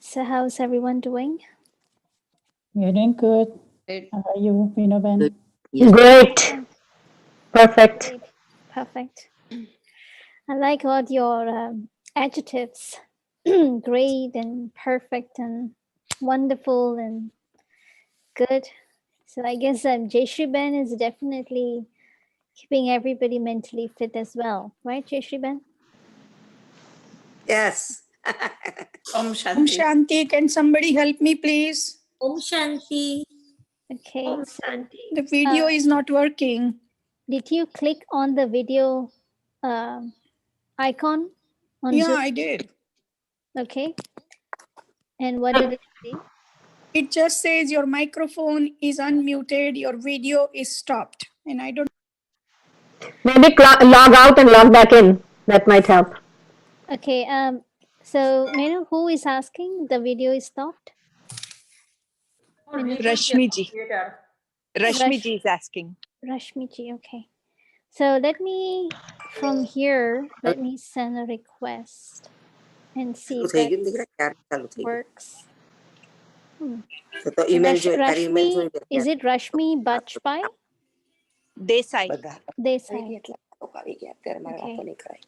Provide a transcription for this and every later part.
So how's everyone doing? We're doing good. How are you, Vinoben? Yes. Great. Perfect. Great. Perfect. I like all your adjectives. Great and perfect and wonderful and good. So I guess Jayshree Ben is definitely keeping everybody mentally fit as well, right, Jayshree Ben? Yes. Om Om Shanti. Shanti, can somebody help me, please? Om Shanti. Okay. Om So, Shanti. The video is not working. did you click on the video icon on Yeah, Zoom? I did. Okay. And what did it say? It just says your microphone is unmuted, your video is stopped. And I don't. Maybe log out and log back in. That might help. Okay. So may I know who is asking? The video is stopped. Rashmi ji. Rashmi ji is asking. Rashmi ji. Okay. So let me from here. Let me send a request and see if that works. So email jo તારી email Rashmi, જોઈ is it Rashmi Bajpai? Desai. Desai. આવી ગયા અત્યારે મારે વાતો નહીં કરાય.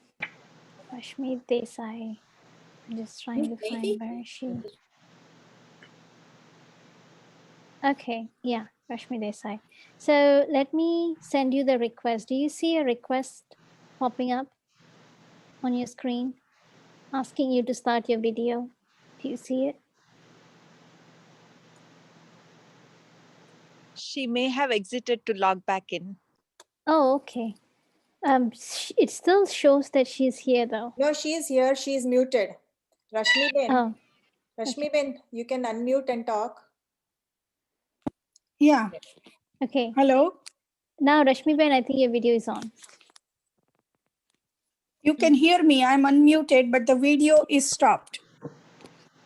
Rashmi Desai. I'm just trying to find where is she. Okay, yeah, Rashmi Desai. So let me send you the request. Do you see a request popping up on your screen asking you to start your video? Do you see it? She may have exited to log back in. Oh, okay. It still shows that she's here though. No, she is here. She is muted. Rashmi Ben. Oh, Rashmi Ben, you can unmute and talk. Yeah. okay. Hello. Now, Rashmi Ben, I think your video is on. You can hear me. I'm unmuted, but the video is stopped.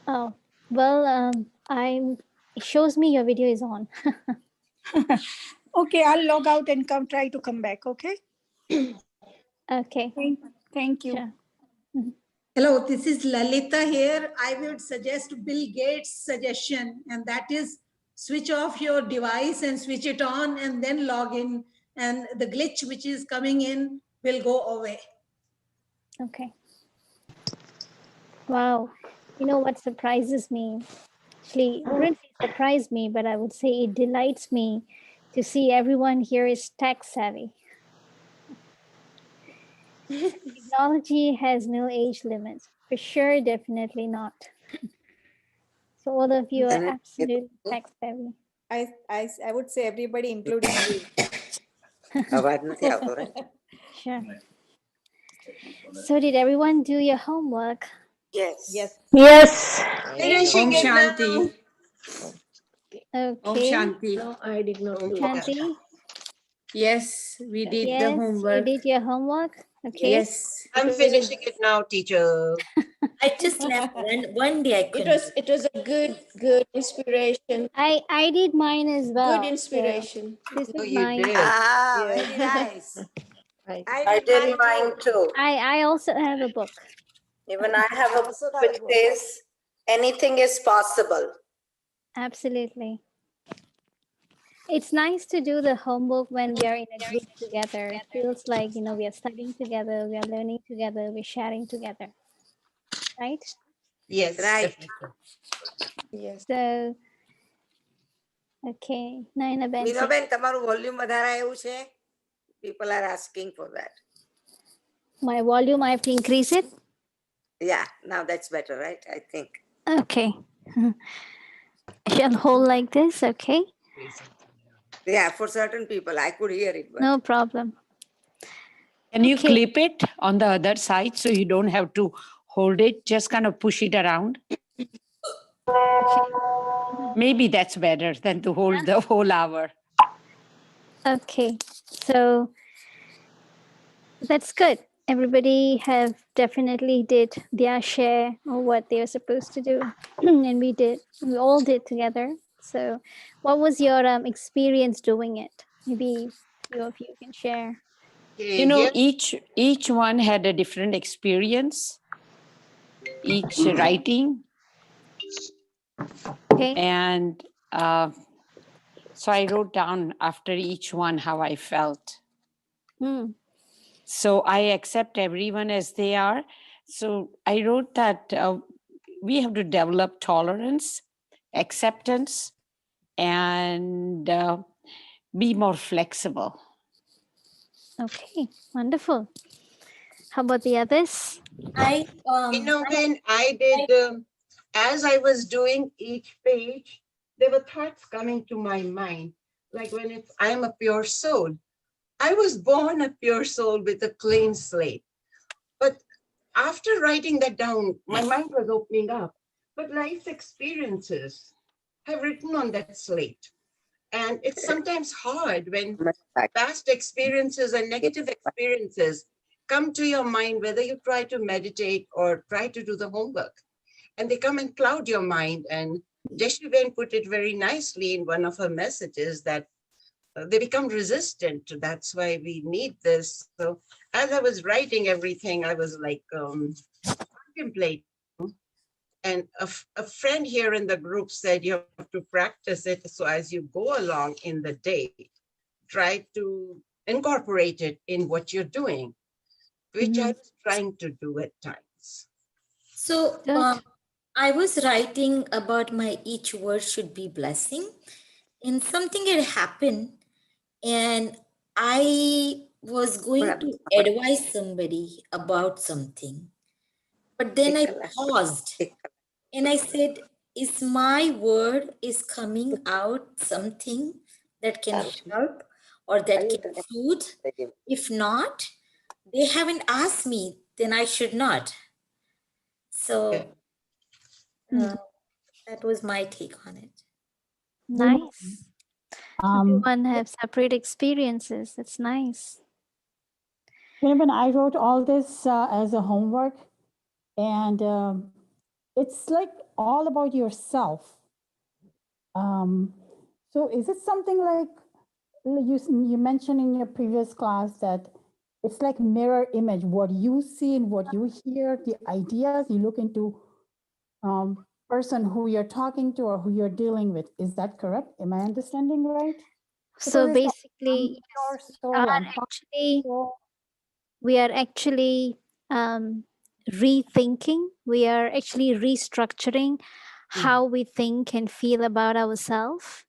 Oh, well, it shows me your video is on. Okay, I'll log out and try to come back. Okay. Okay. Thank you. Sure. Hello, this is Lalita here. I would suggest Bill Gates' suggestion, and that is switch off your device and switch it on and then log in, and the glitch which is coming in will go away. Okay. Wow. You know what surprises me? Actually, it wouldn't surprise me, but I would say it delights me to see everyone here is tech savvy. Technology has no age limit. For sure, definitely not. So all of you are absolutely tech savvy. I would say everybody, including you. અવાજ નથી આવતો, right? Sure. So did everyone do your homework? Yes. Yes. Yes. Om Shanti. Okay. Om Shanti. No, I did not do that. Shanti, Yes, we did the yes, homework. you did your homework. Okay. Yes. I'm finishing it now, teacher. I just slept one day. I couldn't. It was a good inspiration. I did mine as well. Good inspiration. So this is you mine. did. Ah, Yeah. very nice. I did mine too. I also have a book. Even I have a book which says anything is possible. Absolutely. It's nice to do the homework when we are in a group together. It feels like, you know, we are studying together, we are learning together, we're sharing together. Right? Yes. Right. Yes. So, okay. Naina Ben. Minaben, તમારું volume વધારે આવ્યું છે? People are asking for that. My volume, I have to increase it? Yeah, now that's better, right? I think. Okay. I shall hold like this, okay? Yeah, for certain people, I could hear it. But No problem. Can you Okay. clip it on the other side so you don't have to hold it? Just kind of push it around. Maybe that's better than to hold the whole hour. Okay. So that's good. Everybody have definitely did their share of what they were supposed to do. And we all did together. So what was your experience doing it? Maybe few of you can share. You know, each one had a different experience, each writing. Okay. And so I wrote down after each one how I felt. Hmm. So I accept everyone as they are. So I wrote that we have to develop tolerance, acceptance, and be more flexible. Okay. Wonderful. How about the others? When I did, as I was doing each page, there were thoughts coming to my mind. Like when it's, I'm a pure soul. I was born a pure soul with a clean slate. But after writing that down, my mind was opening up. But life's experiences have written on that slate. And it's sometimes hard when past experiences and negative experiences come to your mind, whether you try to meditate or try to do the homework. And they come and cloud your mind. And Jeshiven put it very nicely in one of her messages that they become resistant. That's why we need this. So as I was writing everything, I was like contemplating. And a friend here in the group said you have to practice it. So as you go along in the day, try to incorporate it in what you're doing, which I was trying to do at times. So I was writing about my each word should be blessing, and something had happened, and I was going to advise somebody about something, but then I paused and I said, is my word is coming out something that can help or that can soothe? If not, they haven't asked me, then I should not. So that was my take on it. Nice. Everyone have separate experiences. That's nice. When I wrote all this as a homework, and it's like all about yourself. So is it something like you mentioned in your previous class that it's like mirror image, what you see and what you hear, the ideas you look into person who you're talking to or who you're dealing with. Is that correct? Am I understanding right? So Because it's like, basically, your soul, I'm talking soul. we are actually rethinking. We are actually restructuring how we think and feel about ourselves.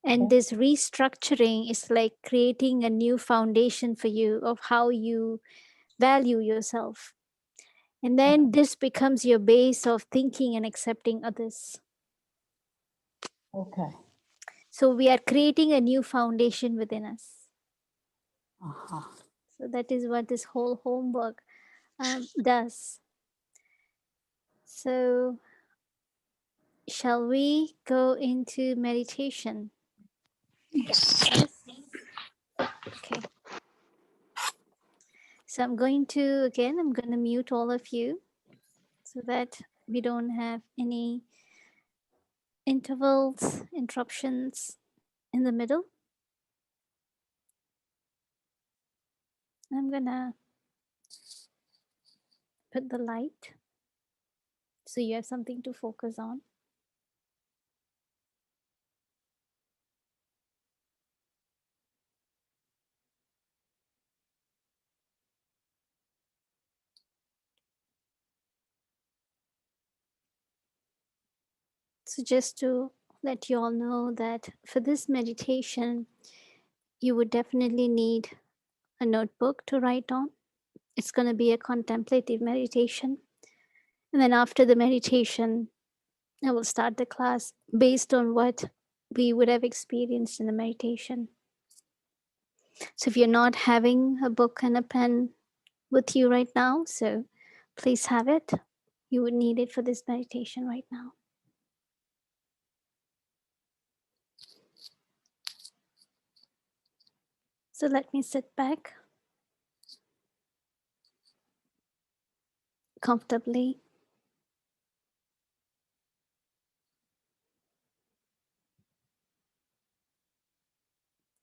And this restructuring is like creating a new foundation for you of how you value yourself. And then this becomes your base of thinking and accepting others. Okay. So we are creating a new foundation within us. So that is what this whole homework does. So shall we go into meditation? Yes. Okay. So I'm going to mute all of you so that we don't have any intervals, interruptions in the middle. I'm gonna put the light so you have something to focus on. So just to let you all know that for this meditation, you would definitely need a notebook to write on. It's going to be a contemplative meditation. And then after the meditation, I will start the class based on what we would have experienced in the meditation. So if you're not having a book and a pen with you right now, so please have it. You would need it for this meditation right now. So let me sit back comfortably.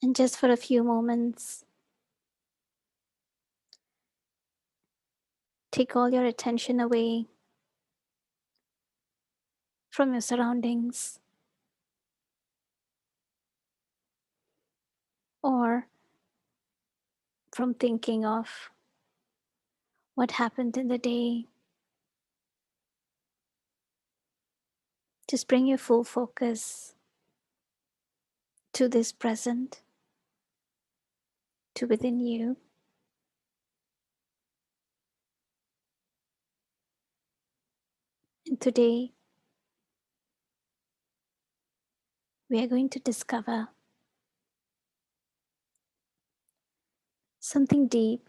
And just for a few moments, take all your attention away from your surroundings, or from thinking of what happened in the day. Just bring your full focus to this present, to within you. And today, we are going to discover something deep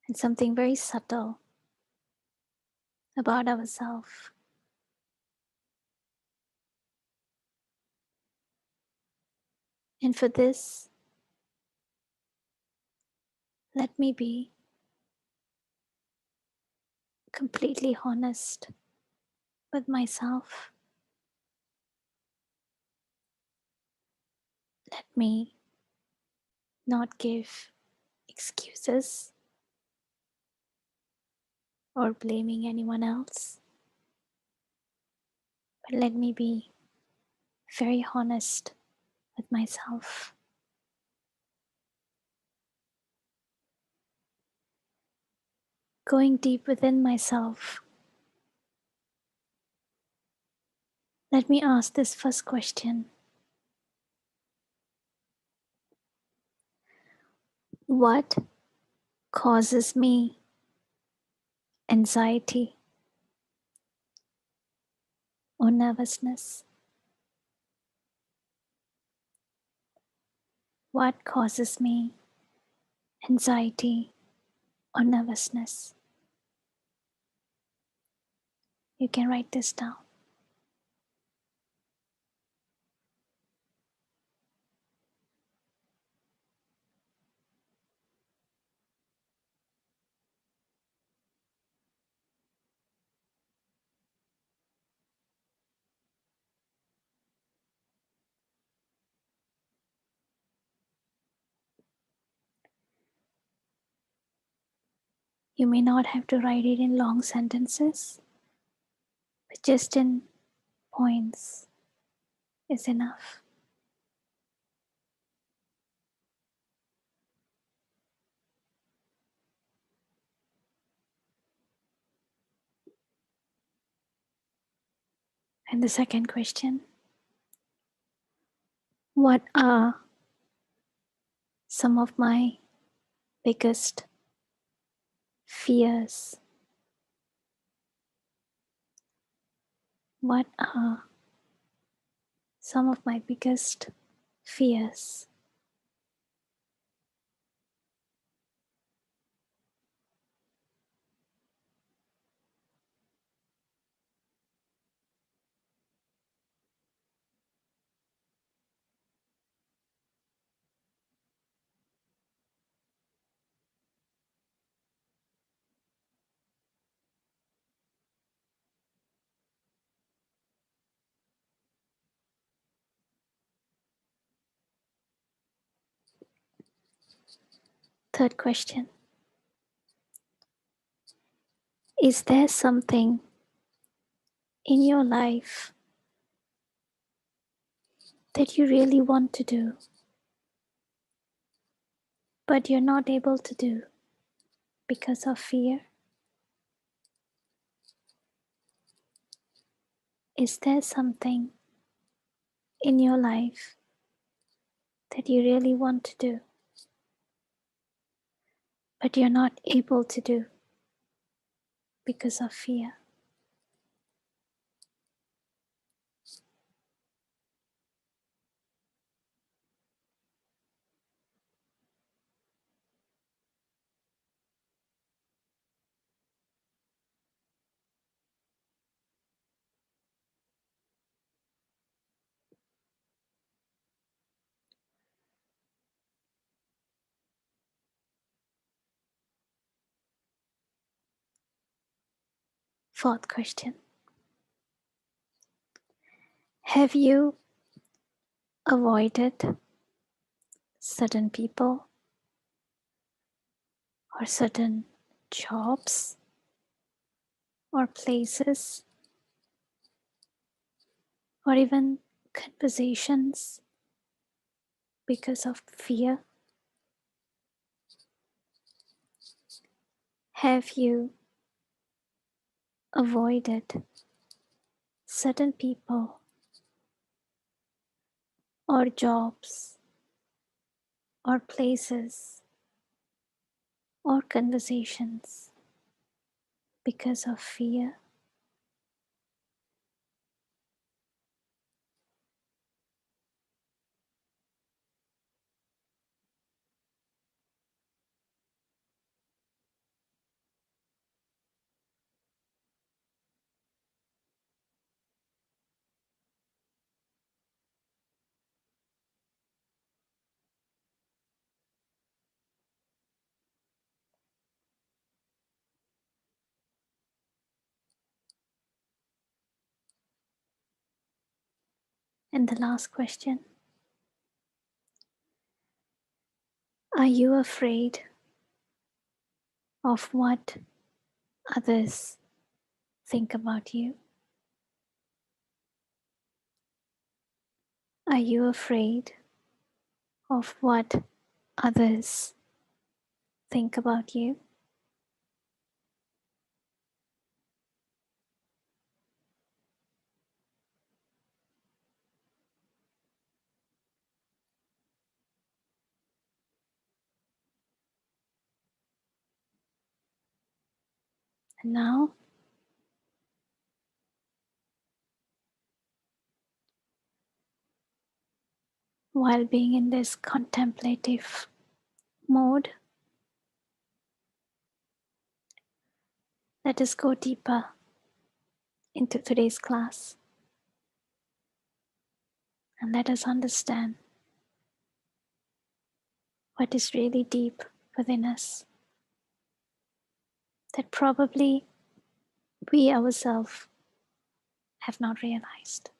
and something very subtle about ourselves. And for this, let me be completely honest with myself. Let me not give excuses or blaming anyone else, but let me be very honest with myself. Going deep within myself, let me ask this first question. What causes me anxiety or nervousness? What causes me anxiety or nervousness? You can write this down. You may not have to write it in long sentences, but just in points is enough. And the second question, what are some of my biggest fears? What are some of my biggest fears? Third question, is there something in your life that you really want to do, but you're not able to do because of fear? Is there something in your life that you really want to do, but you're not able to do because of fear? Fourth question, have you avoided certain people or certain jobs or places or even conversations because of fear? Have you avoided certain people or jobs or places or conversations because of fear? And the last question, are you afraid of what others think about you? Are you afraid of what others think about you? And now, while being in this contemplative mode, let us go deeper into today's class and let us understand what is really deep within us that probably we ourselves have not realized.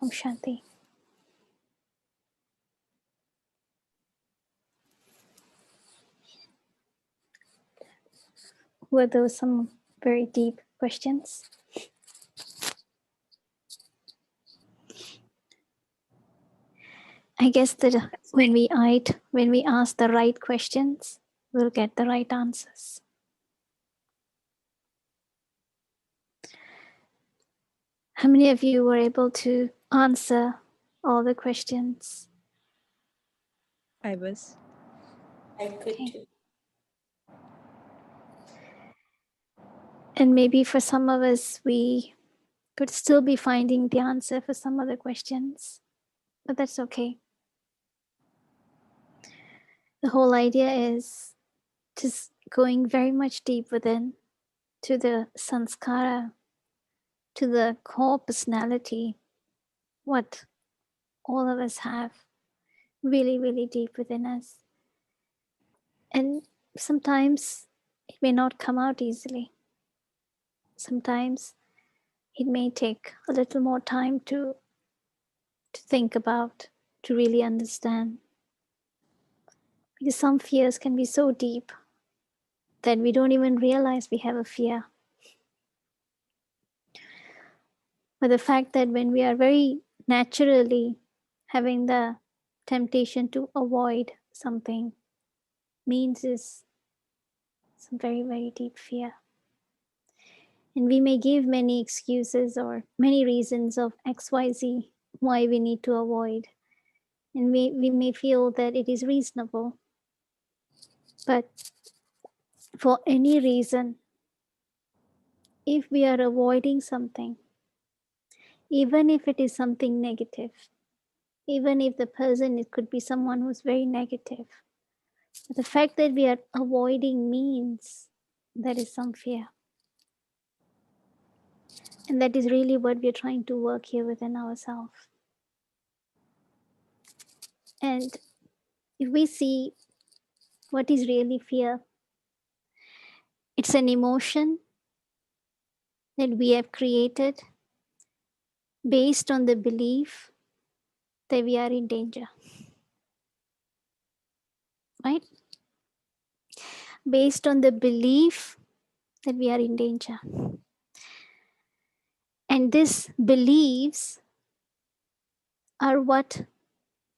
Om Shanti. Were those some very deep questions? I guess that when we ask the right questions, we'll get the right answers. How many of you were able to answer all the questions? I was. I could too. And maybe for some of us, we could still be finding the answer for some other questions, but that's okay. The whole idea is just going very much deep within to the sanskara, to the core personality, what all of us have really, really deep within us. And sometimes it may not come out easily. Sometimes it may take a little more time to think about, to really understand. Because some fears can be so deep that we don't even realize we have a fear. But the fact that when we are very naturally having the temptation to avoid something means is some very, very deep fear. And we may give many excuses or many reasons of XYZ why we need to avoid. And we may feel that it is reasonable. But for any reason, if we are avoiding something, even if it is something negative, even if the person, it could be someone who's very negative, the fact that we are avoiding means there is some fear. And that is really what we're trying to work here within ourselves. And if we see What is really fear? It's an emotion that we have created based on the belief that we are in danger. Right? Based on the belief that we are in danger. And these beliefs are what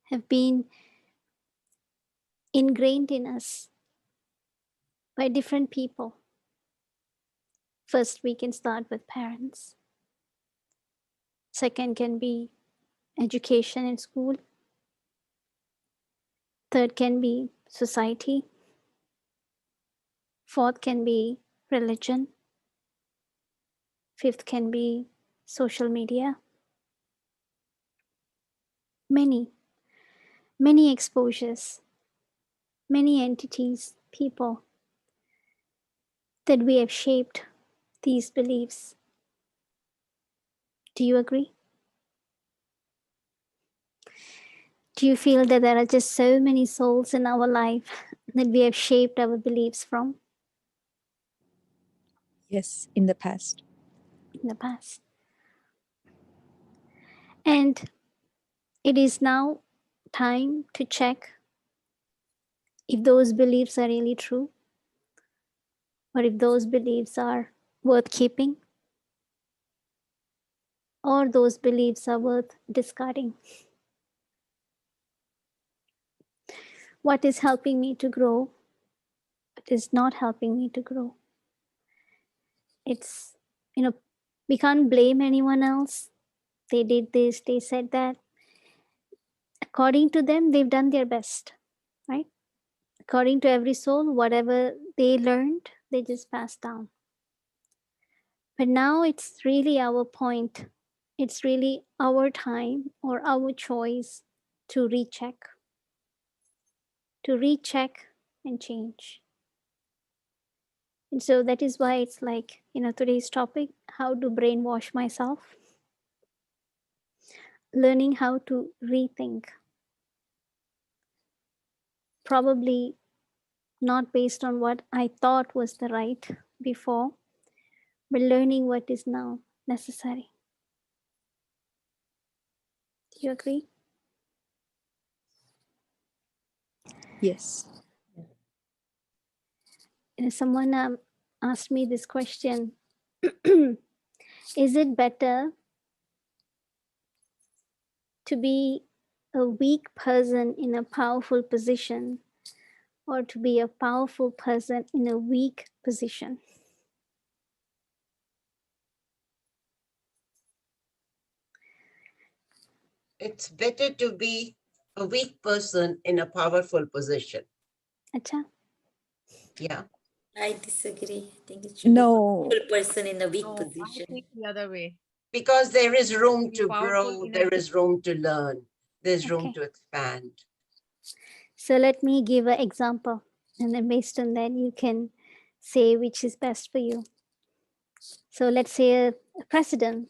have been ingrained in us by different people. First, we can start with parents. Second can be education in school. Third can be society. Fourth can be religion. Fifth can be social media. Many exposures, many entities, people that we have shaped these beliefs. Do you agree? Do you feel that there are just so many souls in our life that we have shaped our beliefs from? Yes, in the past. In the past. And it is now time to check if those beliefs are really true, or if those beliefs are worth keeping, or those beliefs are worth discarding. What is helping me to grow? What is not helping me to grow? It's, we can't blame anyone else. They did this, they said that. According to them, they've done their best, right? According to every soul, whatever they learned, they just passed down. But now it's really our point. It's really our time or our choice to recheck and change. And so that is why it's like, today's topic, how to brainwash myself. Learning how to rethink. Probably not based on what I thought was the right before, but learning what is now necessary. Do you agree? Yes. Someone asked me this question. Is it better to be a weak person in a powerful position, or to be a powerful person in a weak position? It's better to be a weak person in a powerful position. Acha? Yeah. I disagree. I think it should be a No. powerful person in a weak No, position. I think the other way. Because there is room Be to powerful grow, in there a is room to learn, there's room Okay. to expand. So let me give an example, and then based on that, you can say which is best for you. So let's say a president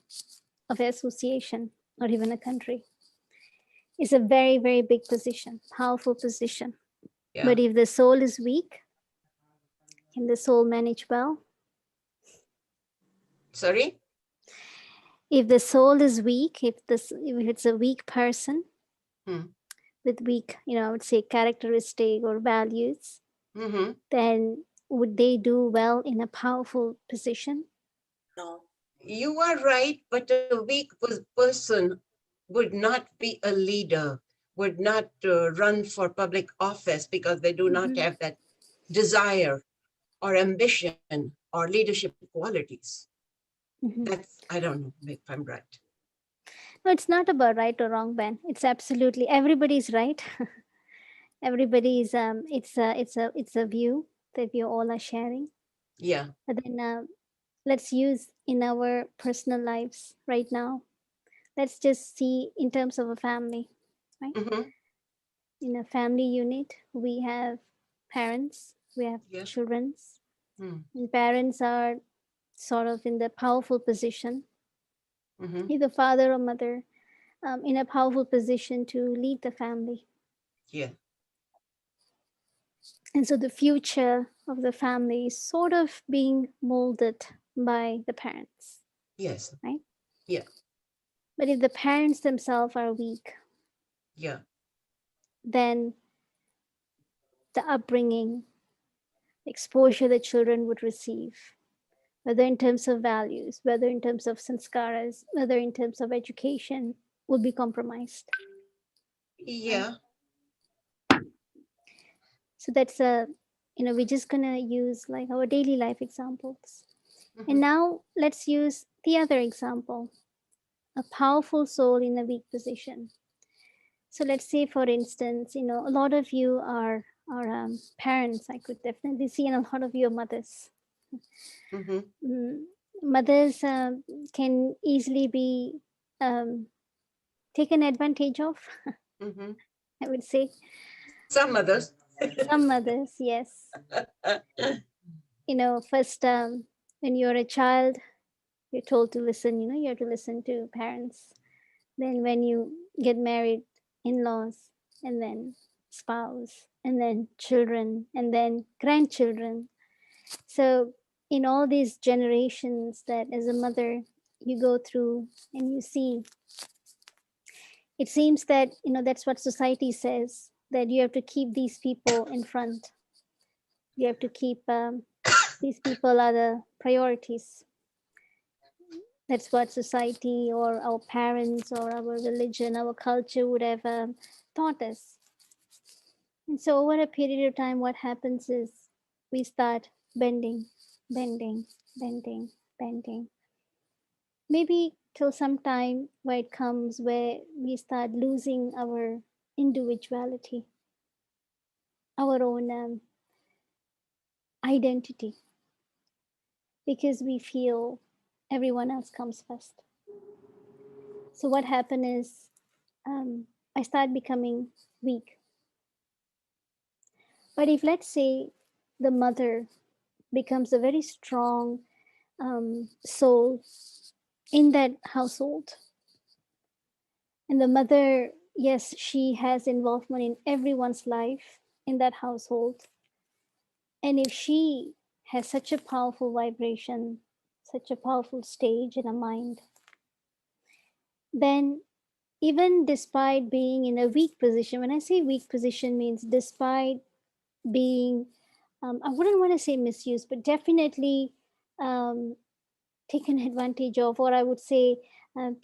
of an association or even a country is a very, very big position, powerful position. Yeah. But if the soul is weak, can the soul manage well? Sorry? If the soul is weak, if it's a weak person with weak, I would say characteristic or values, then would they do well in a powerful position? No. You are right, but a weak person would not be a leader, would not run for public office because they do not have that desire or ambition or leadership qualities. That's, I don't know if I'm right. No, it's not about right or wrong, Ben. It's absolutely, everybody's right. Everybody's, it's a view that we all are sharing. Yeah. But then let's use in our personal lives right now. Let's just see in terms of a family, right? In a family unit, we have parents, we have children, and parents are sort of in the powerful position, either father or mother, in a powerful position to lead the family. Yeah. And so the future of the family is sort of being molded by the parents. Yes. Right? Yeah. But if the parents themselves are weak, Yeah. then the upbringing, exposure the children would receive, whether in terms of values, whether in terms of sanskaras, whether in terms of education, will be compromised. Yeah. So that's we're just gonna use like our daily life examples. And now let's use the other example, a powerful soul in a weak position. So let's say, for instance, a lot of you are parents. I could definitely see, and a lot of you are mothers. Mothers can easily be taken advantage of. I would say some mothers. Some mothers, yes. First, when you're a child, you're told to listen. You have to listen to parents. Then when you get married, in-laws, and then spouse, and then children, and then grandchildren. So in all these generations that as a mother you go through and you see, it seems that that's what society says, that you have to keep these people in front. You have to keep these people are the priorities. That's what society or our parents or our religion, our culture would have taught us. And so over a period of time, what happens is we start bending, bending, bending, bending. Maybe till some time where it comes where we start losing our individuality, our own identity, because we feel everyone else comes first. So what happened is I start becoming weak. But if, let's say, the mother becomes a very strong soul in that household, and the mother, yes, she has involvement in everyone's life in that household, and if she has such a powerful vibration, such a powerful stage in her mind, then even despite being in a weak position, when I say weak position, means despite being, I wouldn't want to say misused, but definitely taken advantage of, or I would say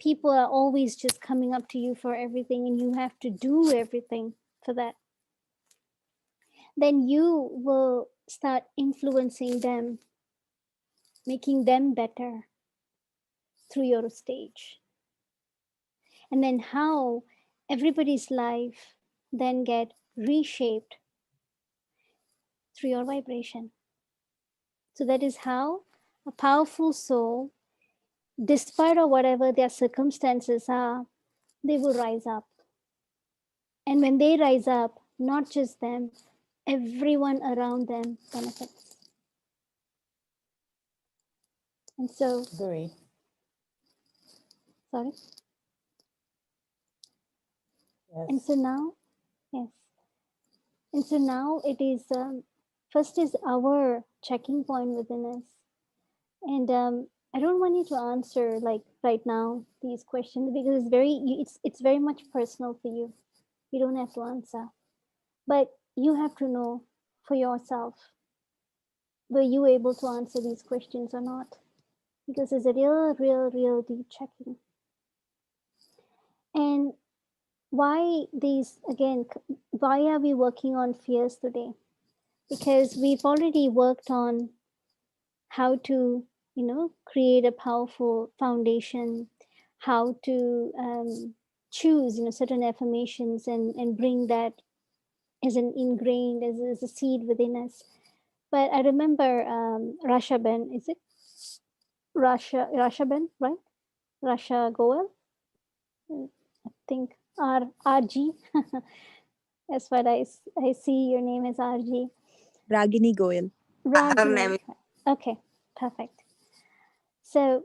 people are always just coming up to you for everything and you have to do everything for that, then you will start influencing them, making them better through your stage. And then how everybody's life then get reshaped through your vibration. So that is how a powerful soul, despite of whatever their circumstances are, they will rise up. And when they rise up, not just them, everyone around them benefits. And so, Agree. sorry. Yes. And so now, yes. And so now it is, first is our checking point within us. And I don't want you to answer like right now these questions because it's very much personal for you. You don't have to answer, but you have to know for yourself, were you able to answer these questions or not? Because it's a real deep checking. And why are we working on fears today? Because we've already worked on how to create a powerful foundation, how to choose certain affirmations and bring that as an ingrained as a seed within us. But I remember Rasha Ben, is it Rasha Ben, right? Rasha Goel, I think RG. That's what I see. Your name is RG. Ragini Goyal. Ragini. Okay, perfect. So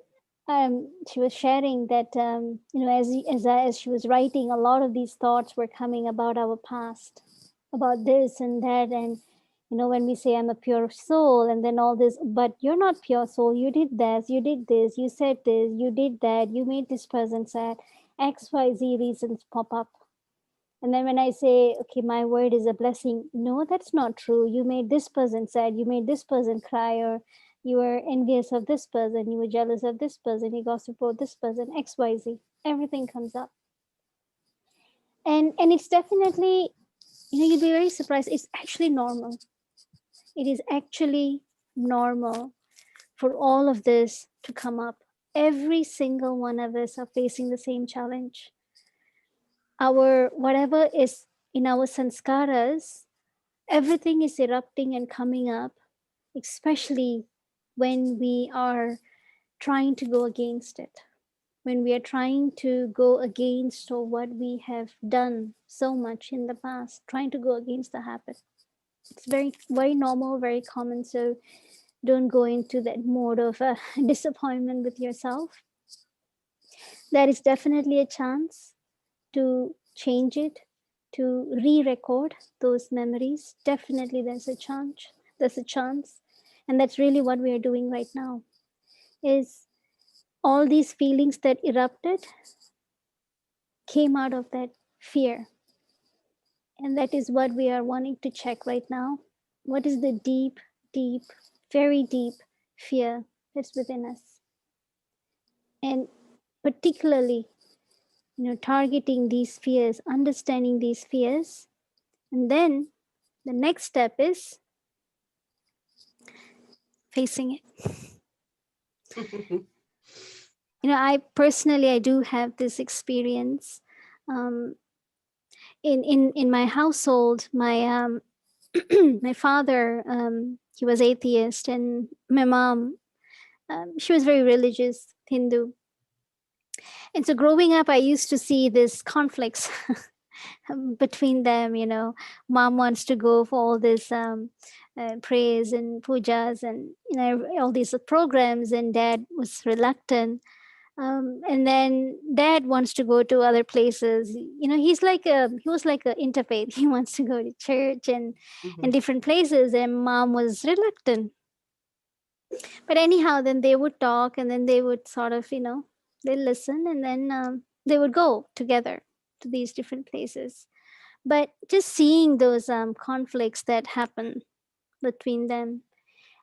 she was sharing that as she was writing, a lot of these thoughts were coming about our past, about this and that, and You know, when we say I'm a pure soul and then all this, but you're not pure soul. You did this, you said this, you did that, you made this person sad. XYZ reasons pop up. And then when I say, okay, my word is a blessing, no, that's not true. You made this person sad, you made this person cry, or you were envious of this person, you were jealous of this person, you gossip about this person, XYZ. Everything comes up. And it's definitely, you know, you'd be very surprised. It's actually normal. It is actually normal for all of this to come up. Every single one of us are facing the same challenge. Our whatever is in our sanskaras, everything is erupting and coming up, especially when we are trying to go against it, when we are trying to go against or what we have done so much in the past, trying to go against the habit. It's very, very normal, very common. So don't go into that mode of disappointment with yourself. There is definitely a chance to change it, to re-record those memories. Definitely there's a chance. There's a chance. And that's really what we are doing right now, is all these feelings that erupted came out of that fear. And that is what we are wanting to check right now. What is the deep, deep, very deep fear that's within us? And particularly, you know, targeting these fears, understanding these fears. And then the next step is facing it. You know, I personally, I do have this experience. In my household, my my father, he was atheist, and my mom, she was very religious Hindu. And so growing up, I used to see this conflicts between them. You know, mom wants to go for all this praise and pujas and, you know, all these programs, and dad was reluctant. And then dad wants to go to other places. You know, he was like a interfaith. He wants to go to church and different places, and mom was reluctant. But anyhow, then they would talk, and then they would sort of, you know, they listen, and then they would go together to these different places. But just seeing those conflicts that happen between them.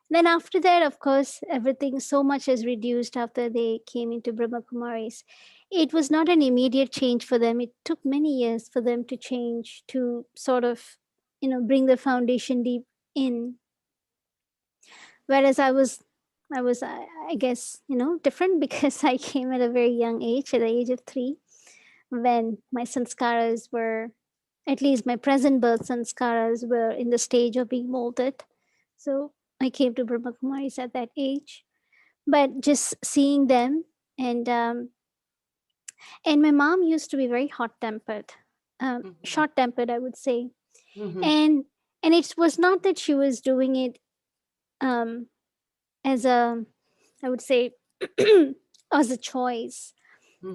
Then after that, of course, everything so much has reduced after they came into Brahma Kumaris. It was not an immediate change for them. It took many years for them to change, to sort of, you know, bring the foundation deep in. Whereas I guess, you know, different because I came at a very young age, at the age of 3, when my sanskaras were, at least my present birth sanskaras were in the stage of being molded. So I came to Brahma Kumaris at that age. But just seeing them, and my mom used to be very hot-tempered, short-tempered, I would say. And it was not that she was doing it as a, I would say, as a choice.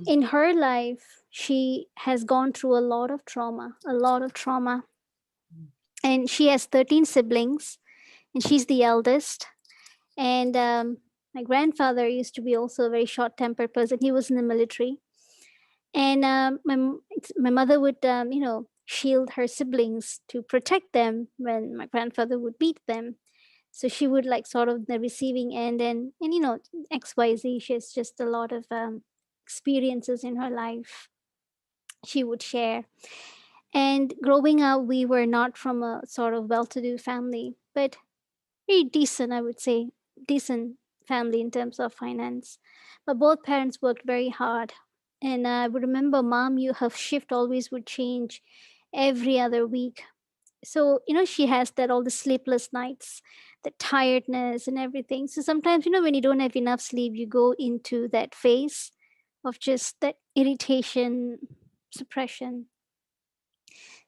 In her life, she has gone through a lot of trauma. And she has 13 siblings, and she's the eldest. And my grandfather used to be also a very short-tempered person. He was in the military. And my mother would, you know, shield her siblings to protect them when my grandfather would beat them. So she would like sort of the receiving end, and you know, XYZ. She has just a lot of experiences in her life she would share. And growing up, we were not from a sort of well-to-do family, but very decent, I would say, decent family in terms of finance. But both parents worked very hard. And I would remember mom, her shift always would change every other week. So, you know, she has that all the sleepless nights, the tiredness and everything. So sometimes, you know, when you don't have enough sleep, you go into that phase of just that irritation, suppression.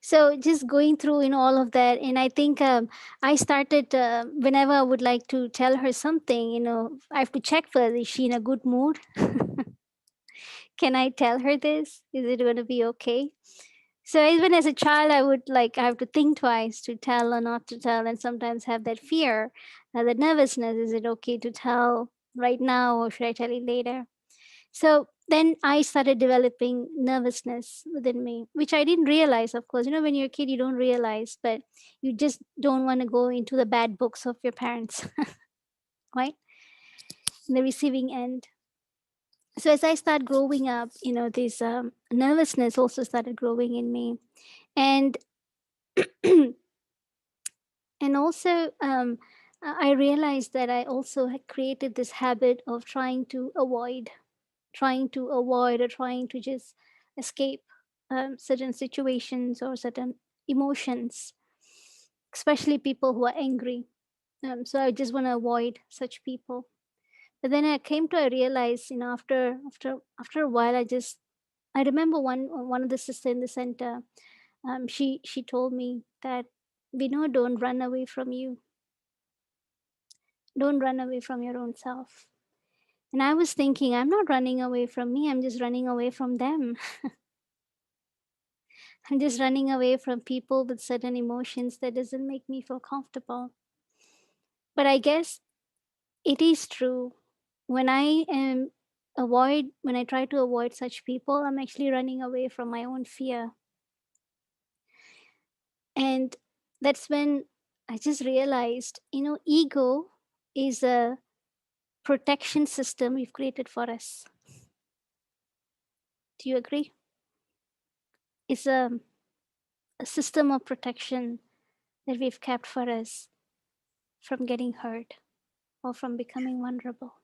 So just going through, you know, all of that. And I think I started, whenever I would like to tell her something, you know, I have to check first, is she in a good mood? Can I tell her this? Is it going to be okay? So even as a child, I would I have to think twice to tell or not to tell, and sometimes have that fear, that nervousness. Is it okay to tell right now, or should I tell it later? So then I started developing nervousness within me, which I didn't realize, of course. When you're a kid, you don't realize, but you just don't want to go into the bad books of your parents, right? In the receiving end. So as I start growing up, this nervousness also started growing in me. And and also I realized that I also had created this habit of trying to avoid or trying to just escape certain situations or certain emotions, especially people who are angry. So I just want to avoid such people. But then I came to realize, after a while, I remember one of the sisters in the center. She told me that, don't run away from you. Don't run away from your own self. And I was thinking, I'm not running away from me. I'm just running away from them. I'm just running away from people with certain emotions that doesn't make me feel comfortable. But I guess it is true. When I try to avoid such people, I'm actually running away from my own fear. And that's when I just realized, ego is a protection system we've created for us. Do you agree? It's a system of protection that we've kept for us from getting hurt or from becoming vulnerable.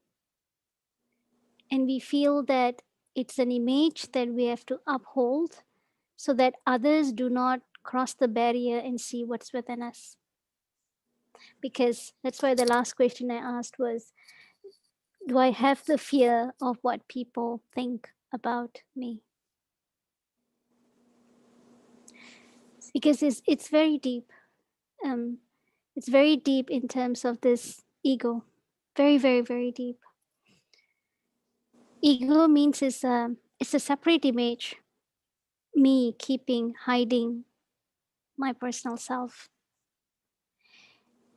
And we feel that it's an image that we have to uphold so that others do not cross the barrier and see what's within us. Because that's why the last question I asked was, do I have the fear of what people think about me? Because it's very deep. It's very deep in terms of this ego. Very, very, very deep. Ego means it's a separate image. Me keeping, hiding my personal self.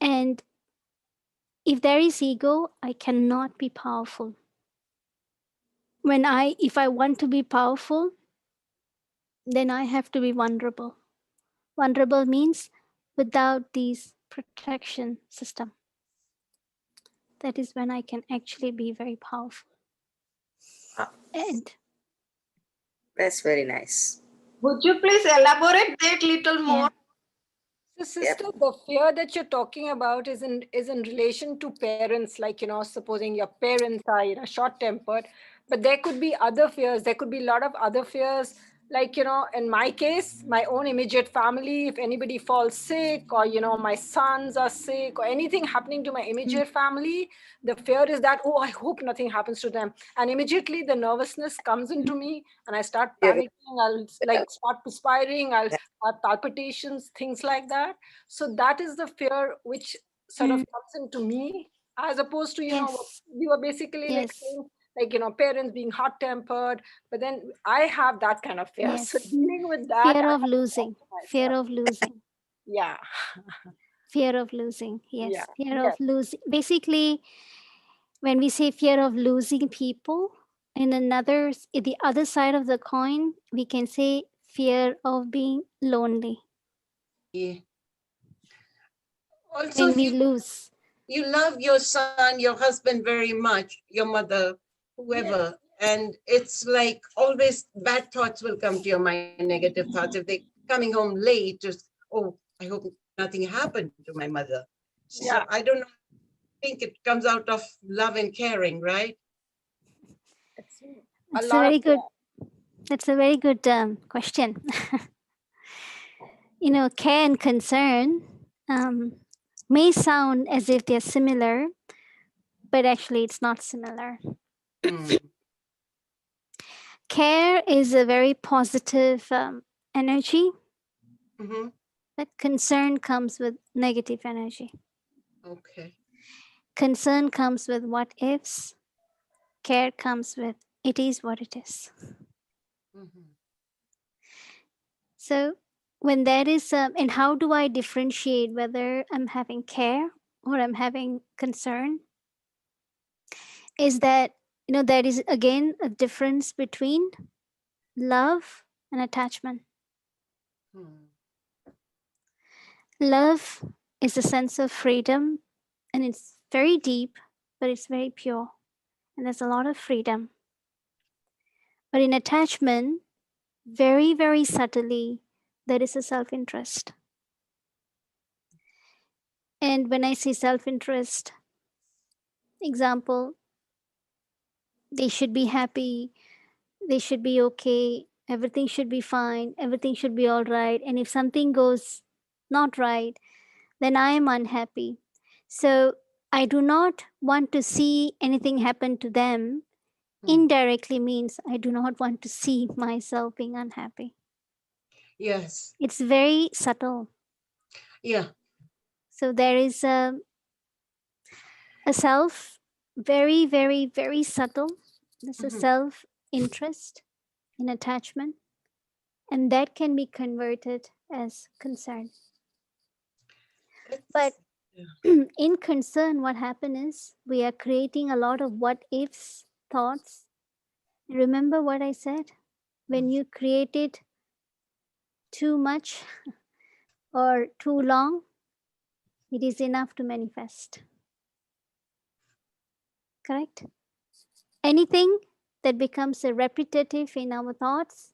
And if there is ego, I cannot be powerful. If I want to be powerful, then I have to be vulnerable. Vulnerable means without this protection system. That is when I can actually be very powerful. And That's very nice. Would you please elaborate that little more? So sister, the fear that you're talking about is in relation to parents, like, supposing your parents are, short-tempered, but there could be other fears. There could be a lot of other fears, like, in my case, my own immediate family, if anybody falls sick or, my sons are sick or anything happening to my immediate family, the fear is that, oh, I hope nothing happens to them. And immediately the nervousness comes into me and I start panicking. I'll start perspiring. I'll have palpitations, things like that. So that is the fear which sort of comes into me, as opposed to, we were basically saying, parents being hot-tempered, but then I have that kind of fear. So dealing with that, fear of losing. Yeah. Fear of losing. Yes. Yeah. Fear of losing. Basically, when we say fear of losing people, in the other side of the coin, we can say fear of being lonely. Yeah. Also, when we lose. You love your son, your husband very much, your mother, whoever. And it's like always bad thoughts will come to your mind, negative thoughts. If they're coming home late, just, oh, I hope nothing happened to my mother. So I don't know, I think it comes out of love and caring, right? That's a very good question. Care and concern may sound as if they're similar, but actually it's not similar. Care is a very positive energy, but concern comes with negative energy. Okay. Concern comes with what ifs. Care comes with it is what it is. So when there is, and how do I differentiate whether I'm having care or I'm having concern? Is that, there is again a difference between love and attachment. Love is a sense of freedom, and it's very deep, but it's very pure, and there's a lot of freedom. But in attachment, very, very subtly, there is a self-interest. And when I say self-interest, example, they should be happy, they should be okay, everything should be fine, everything should be all right. And if something goes not right, then I am unhappy. So I do not want to see anything happen to them. Indirectly means I do not want to see myself being unhappy. Yes. It's very subtle. Yeah. So there is a self, very, very, very subtle. There's a self-interest in attachment, and that can be converted as concern. But in concern, what happens is we are creating a lot of what ifs, thoughts. Remember what I said? When you create it too much or too long, it is enough to manifest. Correct? Anything that becomes a repetitive in our thoughts,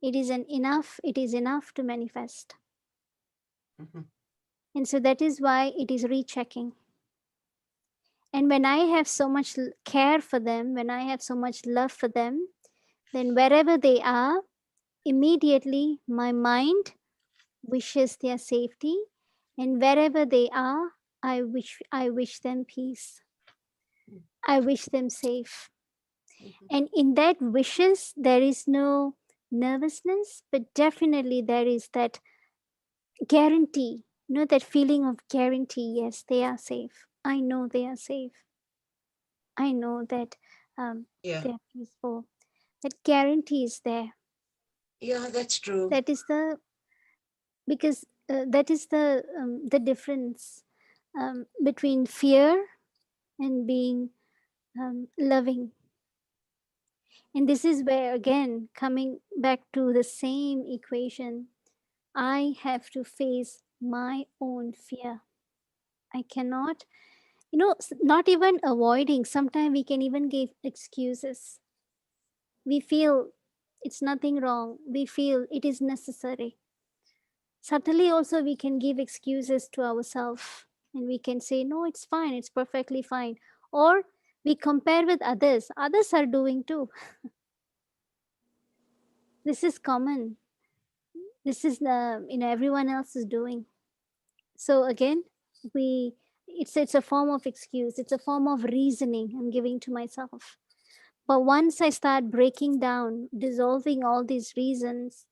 it is enough to manifest. And so that is why it is rechecking. And when I have so much care for them, when I have so much love for them, then wherever they are, immediately my mind wishes their safety, and wherever they are, I wish them peace. I wish them safe. And in that wishes, there is no nervousness, but definitely there is that guarantee, that feeling of guarantee. Yes, they are safe. I know they are safe. I know that they are peaceful. That guarantee is there. Yeah, that's true. That is because that is the difference between fear and being loving. And this is where, again, coming back to the same equation, I have to face my own fear. I cannot, not even avoiding. Sometimes we can even give excuses. We feel it's nothing wrong. We feel it is necessary. Subtly also we can give excuses to ourselves, and we can say, no, it's fine, it's perfectly fine. Or we compare with others. Others are doing too. This is common. This is everyone else is doing. So again, it's a form of excuse. It's a form of reasoning I'm giving to myself. But once I start breaking down, dissolving all these reasons,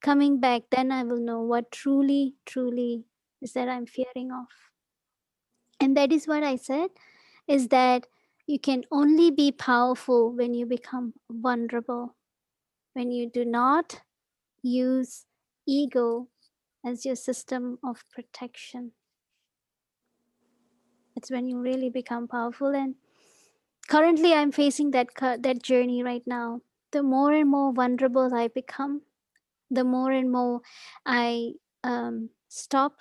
coming back, then I will know what truly, truly is that I'm fearing of. And that is what I said, is that you can only be powerful when you become vulnerable, when you do not use ego as your system of protection. It's when you really become powerful. And currently I'm facing that journey right now. The more and more vulnerable I become, the more and more I stop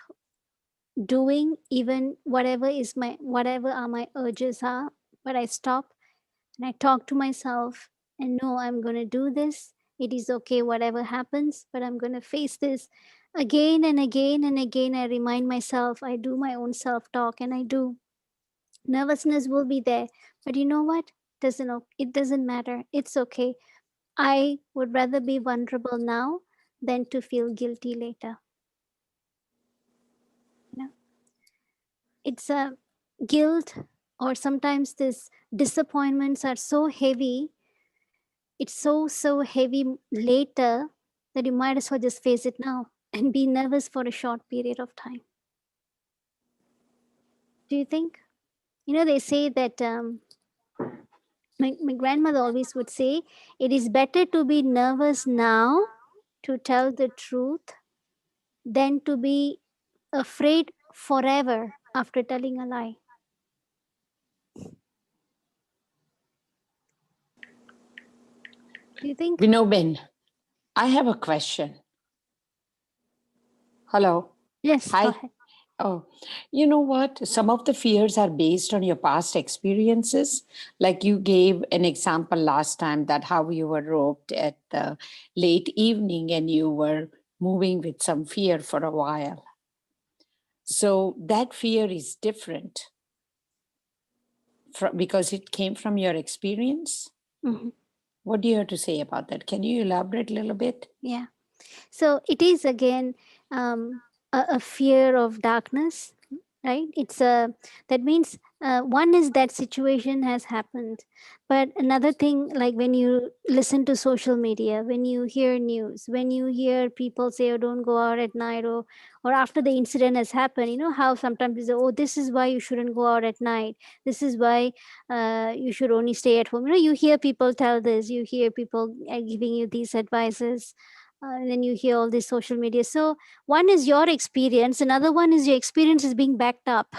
doing even whatever are my urges are, but I stop and I talk to myself and know I'm going to do this. It is okay, whatever happens, but I'm going to face this again and again and again. I remind myself, I do my own self-talk, and I do. Nervousness will be there, but you know what? It doesn't matter. It's okay. I would rather be vulnerable now than to feel guilty later. It's a guilt, or sometimes this disappointments are so heavy. It's so heavy later that you might as well just face it now and be nervous for a short period of time. Do you think? They say that my grandmother always would say, it is better to be nervous now to tell the truth than to be afraid forever after telling a lie. Do you think? Vinobin, I have a question. Hello. Yes, Hi. go ahead. Oh, you know what? Some of the fears are based on your past experiences. Like you gave an example last time that how you were roped at the late evening and you were moving with some fear for a while. So that fear is different because it came from your experience. Mm-hmm. What do you have to say about that? Can you elaborate a little bit? Yeah. So it is again a fear of darkness, right? It's that means one is that situation has happened, but another thing, like when you listen to social media, when you hear news, when you hear people say, "Oh, don't go out at night," or after the incident has happened, you know how sometimes you say, "Oh, this is why you shouldn't go out at night. This is why you should only stay at home." You know, you hear people tell this, you hear people giving you these advices. And then you hear all this social media. So one is your experience, another one is your experience is being backed up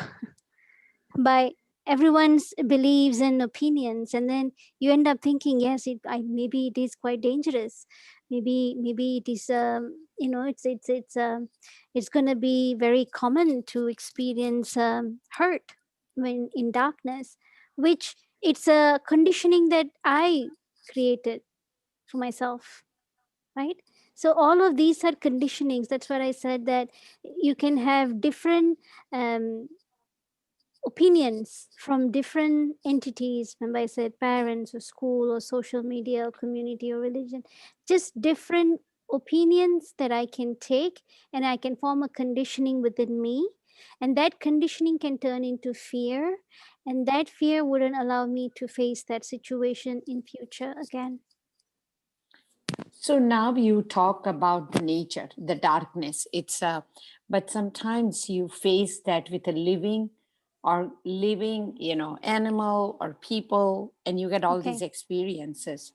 by everyone's beliefs and opinions, and then you end up thinking, yes, maybe it is quite dangerous. Maybe it is it's going to be very common to experience hurt when in darkness, which it's a conditioning that I created for myself, right? So all of these are conditionings. That's what I said, that you can have different opinions from different entities. Remember I said parents or school or social media or community or religion, just different opinions that I can take, and I can form a conditioning within me, and that conditioning can turn into fear, and that fear wouldn't allow me to face that situation in future again. So now you talk about the nature, the darkness. But sometimes you face that with a living, animal or people, and you get all these experiences.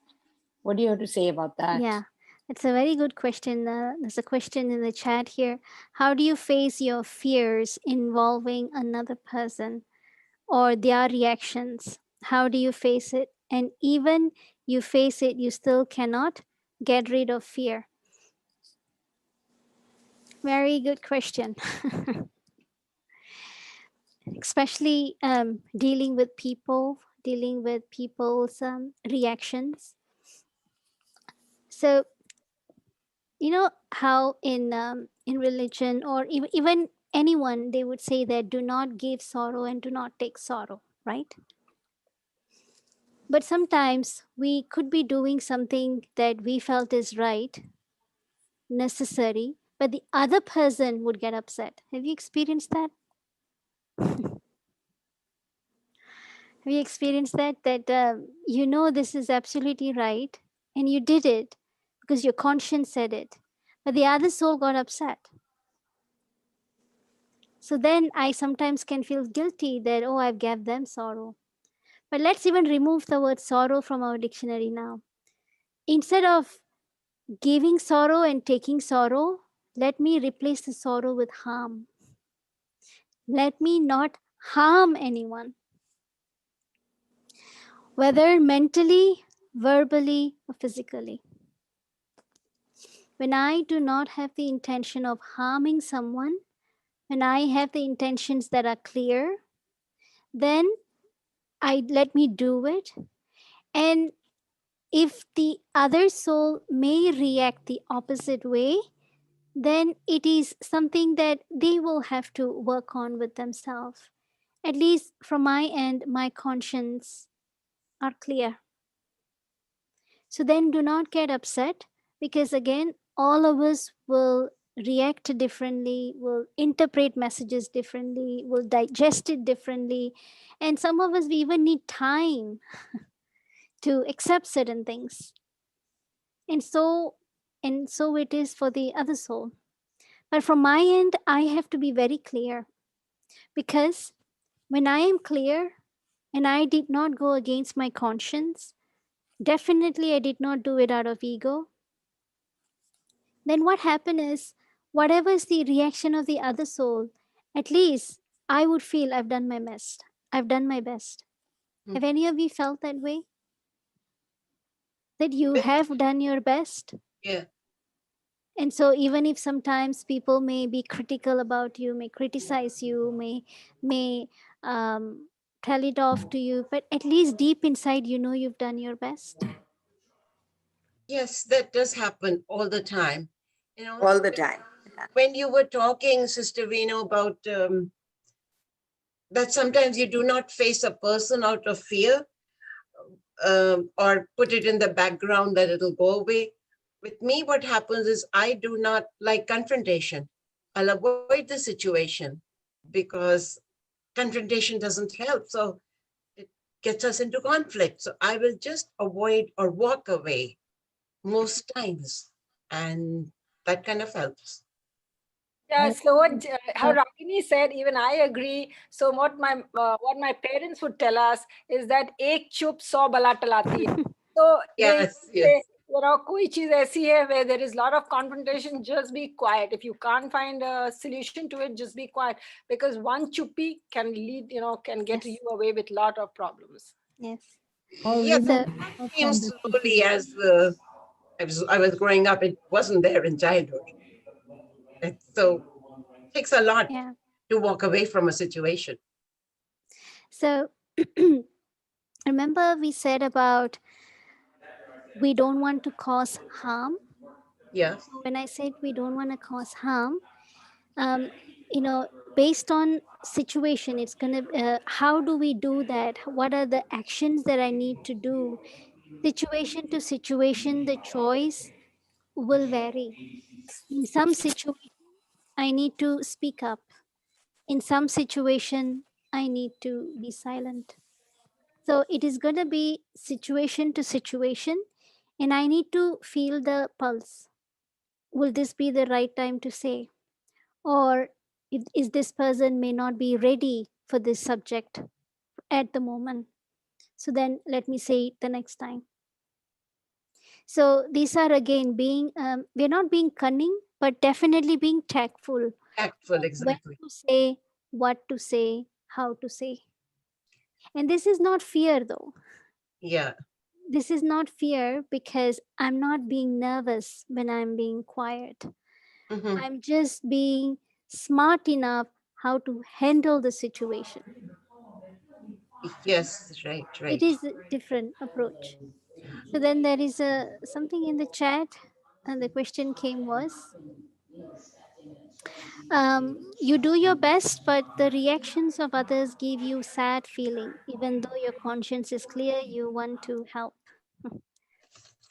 What do you have to say about that? Yeah, it's a very good question. There's a question in the chat here. How do you face your fears involving another person or their reactions? How do you face it? And even you face it, you still cannot get rid of fear. Very good question. Especially dealing with people's reactions. So you know how in religion or even anyone, they would say that do not give sorrow and do not take sorrow, right? But sometimes we could be doing something that we felt is right, necessary, but the other person would get upset. Have you experienced that? Have you experienced that you know this is absolutely right and you did it because your conscience said it, but the other soul got upset? So then I sometimes can feel guilty that, oh, I've gave them sorrow. But let's even remove the word sorrow from our dictionary now. Instead of giving sorrow and taking sorrow, let me replace the sorrow with harm. Let me not harm anyone, whether mentally, verbally, or physically. When I do not have the intention of harming someone, when I have the intentions that are clear, then I let me do it. And if the other soul may react the opposite way, then it is something that they will have to work on with themselves. At least from my end, my conscience are clear. So then do not get upset, because again, all of us will react differently, will interpret messages differently, will digest it differently. And some of us, we even need time to accept certain things. And so it is for the other soul. But from my end, I have to be very clear, because when I am clear and I did not go against my conscience, definitely I did not do it out of ego, then what happened is, whatever is the reaction of the other soul, at least I would feel I've done my best. I've done my best. Have any of you felt that way? That you have done your best? Yeah. And so even if sometimes people may be critical about you, may criticize you, may tell it off to you, but at least deep inside you know you've done your best. Yes, that does happen all the time. You know, all the time. when you were talking, Sister Vino, about that sometimes you do not face a person out of fear or put it in the background that it'll go away. With me, what happens is I do not like confrontation. I'll avoid the situation because confrontation doesn't help. So it gets us into conflict. So I will just avoid or walk away most times. And that kind of helps. Yeah, so how Ragini said, even I agree. So what my parents would tell us is that ek chup so bala talati hai. So Yes, they say, you know, koi cheez aisi hai where there is a lot of confrontation, just be quiet. If you can't find a solution to it, just be quiet, because one chuppi can lead, you know, can get you away with a lot of problems. Yes. Yeah, that came slowly as I was growing up. It wasn't there in childhood. And so it takes a lot to walk away from a situation. So remember we said about we don't want to cause harm. Yeah. When I said we don't want to cause harm, you know, based on situation, it's gonna how do we do that? What are the actions that I need to do? Situation to situation, the choice will vary. In some situation, I need to speak up. In some situation, I need to be silent. So it is going to be situation to situation, and I need to feel the pulse. Will this be the right time to say? Or is this person may not be ready for this subject at the moment? So then let me say it the next time. So these are again being, we're not being cunning, but definitely being tactful. Tactful, exactly. When to say, what to say, how to say. And this is not fear though. Yeah. This is not fear because I'm not being nervous when I'm being quiet. I'm just being smart enough how to handle the situation. Yes, right, right. It is a different approach. So then there is something in the chat, and the question came was, you do your best, but the reactions of others give you sad feeling. Even though your conscience is clear, you want to help.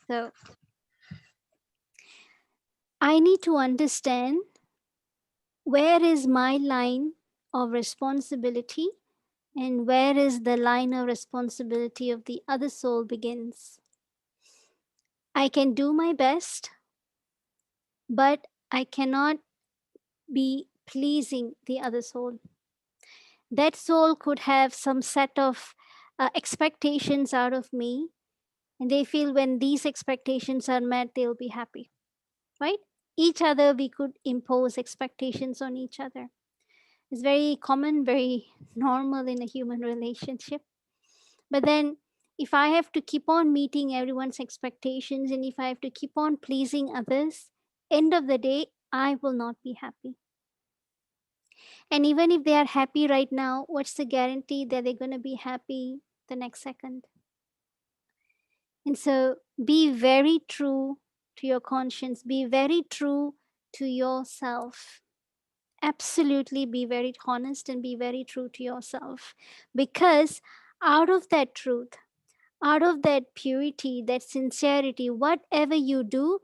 So I need to understand where is my line of responsibility and where is the line of responsibility of the other soul begins. I can do my best, but I cannot be pleasing the other soul. That soul could have some set of expectations out of me, and they feel when these expectations are met, they'll be happy, right? Each other, we could impose expectations on each other. It's very common, very normal in a human relationship. But then, if I have to keep on meeting everyone's expectations and if I have to keep on pleasing others, end of the day, I will not be happy. And even if they are happy right now, what's the guarantee that they're going to be happy the next second? And so be very true to your conscience, be very true to yourself. Absolutely be very honest and be very true to yourself. Because out of that truth, out of that purity, that sincerity, whatever you do,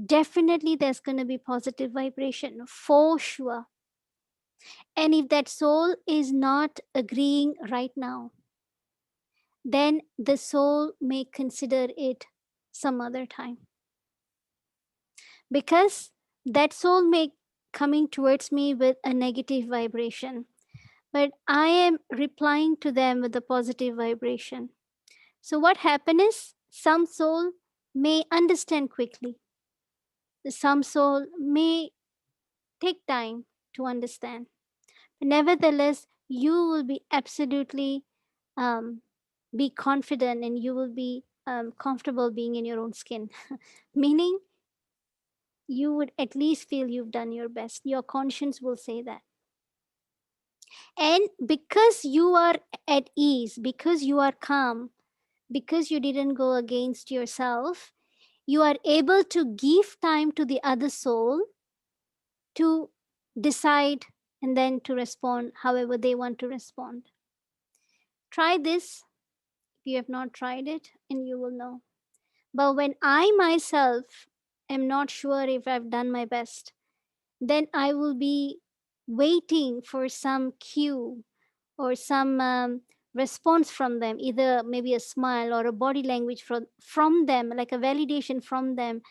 definitely there's going to be positive vibration for sure. And if that soul is not agreeing right now, then the soul may consider it some other time. Because that soul may coming towards me with a negative vibration, but I am replying to them with a positive vibration. So what happens is some soul may understand quickly. some soul may take time to understand. Nevertheless, you will be absolutely be confident, and you will be comfortable being in your own skin. Meaning, you would at least feel you've done your best. Your conscience will say that. And because you are at ease, because you are calm, because you didn't go against yourself, you are able to give time to the other soul to decide and then to respond however they want to respond. Try this if you have not tried it, and you will know. But when I myself am not sure if I've done my best, then I will be waiting for some cue or some response from them, either maybe a smile or a body language from them, like a validation from them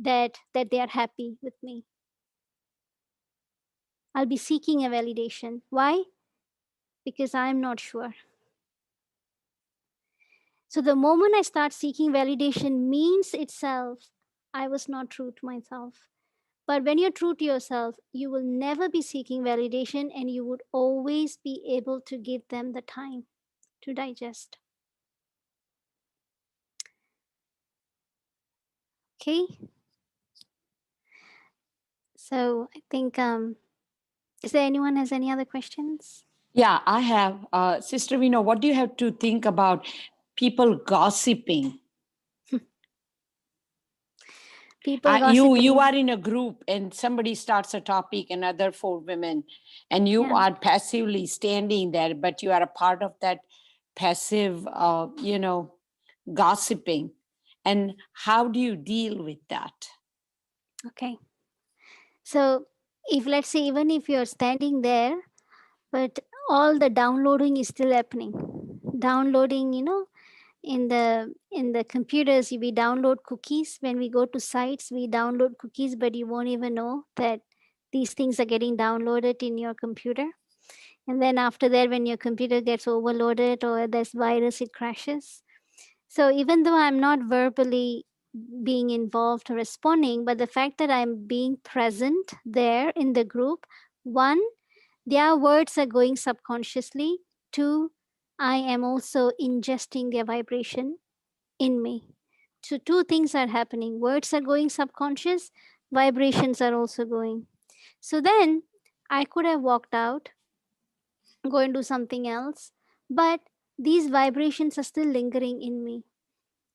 that they are happy with me. I'll be seeking a validation. Why? Because I'm not sure. So the moment I start seeking validation means itself I was not true to myself. But when you're true to yourself, you will never be seeking validation, and you would always be able to give them the time to digest. Okay? So I think, is there anyone has any other questions? Yeah, I have. Sister Vino, what do you have to think about people gossiping? People You gossiping. are in a group and somebody starts a topic, another 4 women, and you Yeah. are passively standing there, but you are a part of that passive, gossiping. And how do you deal with that? Okay. So if, let's say, even if you're standing there, but all the downloading is still happening. Downloading, in the computers, we download cookies. When we go to sites, we download cookies, but you won't even know that these things are getting downloaded in your computer. And then after that, when your computer gets overloaded or there's virus, it crashes. So even though I'm not verbally being involved or responding, but the fact that I'm being present there in the group, one, their words are going subconsciously. Two, I am also ingesting their vibration in me. So two things are happening. Words are going subconscious, vibrations are also going. So then I could have walked out, go and do something else, but these vibrations are still lingering in me.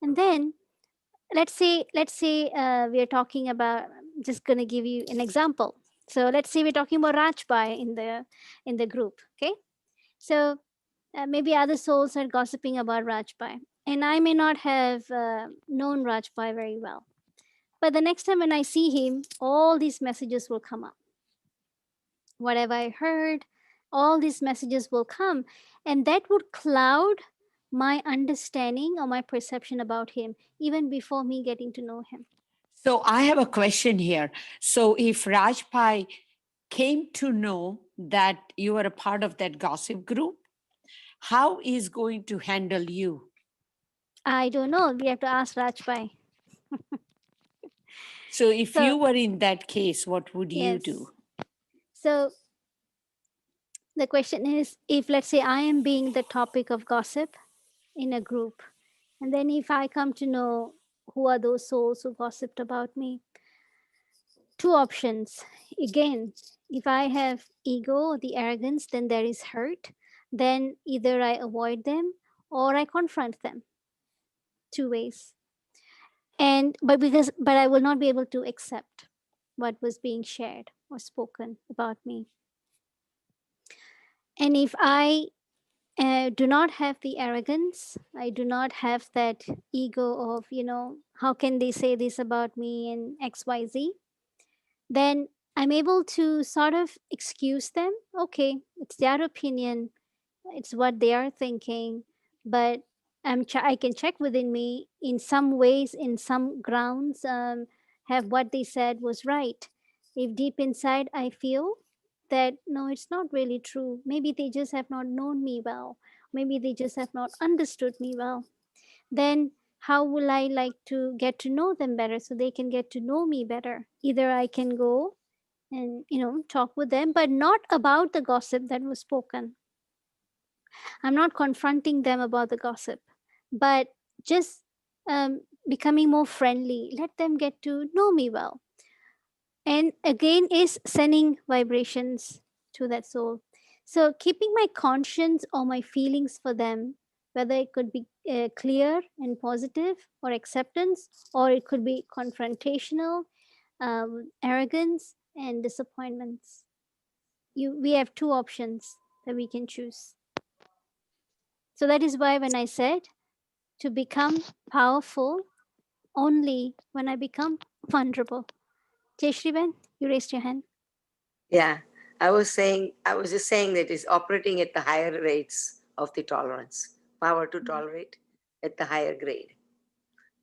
And then let's say we are talking about, I'm just going to give you an example. So let's say we're talking about Rajbai in the group. Okay, so maybe other souls are gossiping about Rajbai, and I may not have known Rajbai very well, but the next time when I see him, all these messages will come up. Whatever I heard, all these messages will come, and that would cloud my understanding or my perception about him even before me getting to know him. So I have a question here. So if Rajpai came to know that you are a part of that gossip group, how is going to handle you? I don't know. We have to ask Rajpai. So if you were in that case, what would you Yes. do? So the question is, if let's say I am being the topic of gossip in a group, and then if I come to know who are those souls who gossiped about me, two options. Again, if I have ego or the arrogance, then there is hurt. Then either I avoid them or I confront them. Two ways. But I will not be able to accept what was being shared or spoken about me. And if I do not have the arrogance, I do not have that ego of, how can they say this about me and XYZ, then I'm able to sort of excuse them. Okay, it's their opinion, it's what they are thinking, but I can check within me in some ways, in some grounds, have what they said was right. If deep inside I feel that no, it's not really true, maybe they just have not known me well, maybe they just have not understood me well, then how will I like to get to know them better so they can get to know me better? Either I can go and, talk with them, but not about the gossip that was spoken. I'm not confronting them about the gossip, but just becoming more friendly. Let them get to know me well. And again, is sending vibrations to that soul. So, keeping my conscience or my feelings for them, whether it could be clear and positive, or acceptance, or it could be confrontational, arrogance, and disappointments. We have two options that we can choose. So that is why when I said to become powerful only when I become vulnerable. Jayshriben, you raised your hand. Yeah, I was just saying that it's operating at the higher rates of the tolerance, power to tolerate at the higher grade.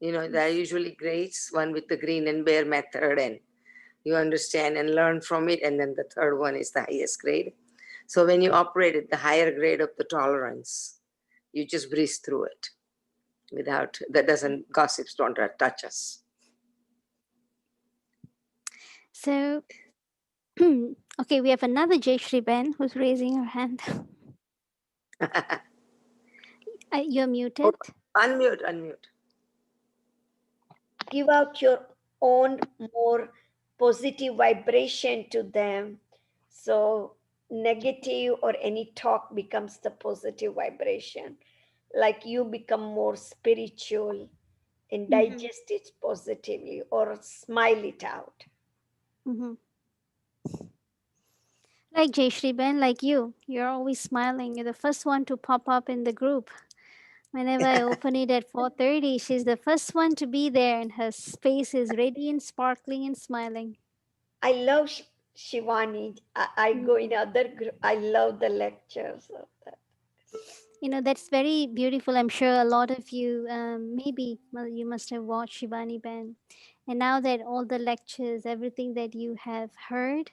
There are usually grades, one with the green and bear method, and you understand and learn from it. And then the third one is the highest grade. So when you operate at the higher grade of the tolerance, you just breeze through it gossips don't touch us. So, okay, we have another Jayshriben who's raising her hand. You're muted. Unmute. Give out your own more positive vibration to them. So negative or any talk becomes the positive vibration. Like you become more spiritual and digest it positively or smile it out. Mm-hmm. Like Jayshriben, like you're always smiling. You're the first one to pop up in the group. Whenever I open it at 4:30, she's the first one to be there, and her face is radiant, sparkling, and smiling. I love Shivani. I go in other group. I love the lectures of that. That's very beautiful. I'm sure a lot of you, you must have watched Shivani Ben. And now that all the lectures, everything that you have heard,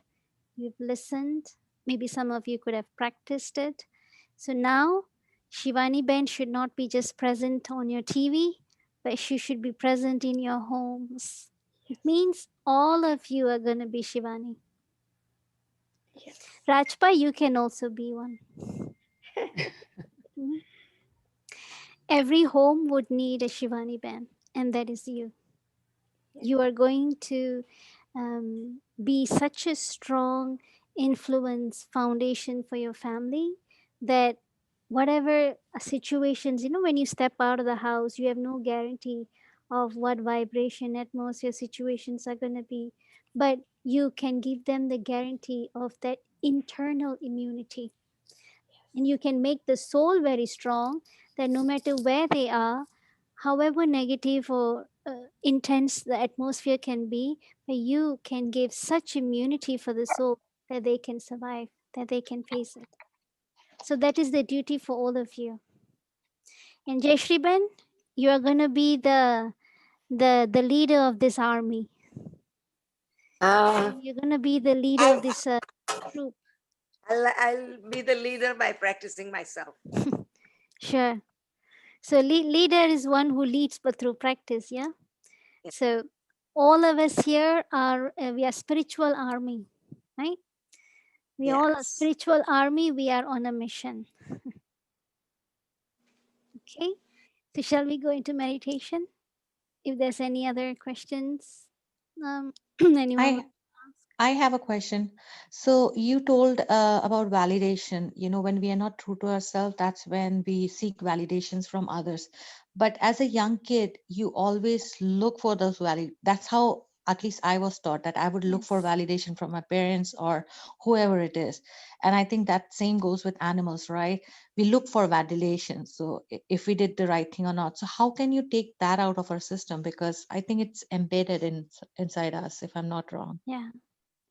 you've listened, maybe some of you could have practiced it. So now, Shivani Ben should not be just present on your TV, but she should be present in your homes. It means all of you are going to be Shivani. Yes. Rajpa, you can also be one. Every home would need a Shivani band, and that is you. You are going to be such a strong influence foundation for your family that whatever situations, when you step out of the house, you have no guarantee of what vibration, atmosphere, situations are going to be, but you can give them the guarantee of that internal immunity. And you can make the soul very strong that no matter where they are, however negative or intense the atmosphere can be, but you can give such immunity for the soul that they can survive, that they can face it. So that is the duty for all of you. And Jayshriben, you are going to be the leader of this army. You're going to be the leader of this troop. I'll be the leader by practicing myself. Sure. So leader is one who leads but through practice, yeah? So all of us here we are spiritual army, right? We all are spiritual army. We are on a mission. Okay. So shall we go into meditation? If there's any other questions, anyone? I have a question. So you told about validation. When we are not true to ourselves, that's when we seek validations from others. But as a young kid, you always look for those That's how, at least I was taught, that I would look for validation from my parents or whoever it is. And I think that same goes with animals, right? We look for validation. So if we did the right thing or not. So how can you take that out of our system? Because I think it's embedded inside us, if I'm not wrong.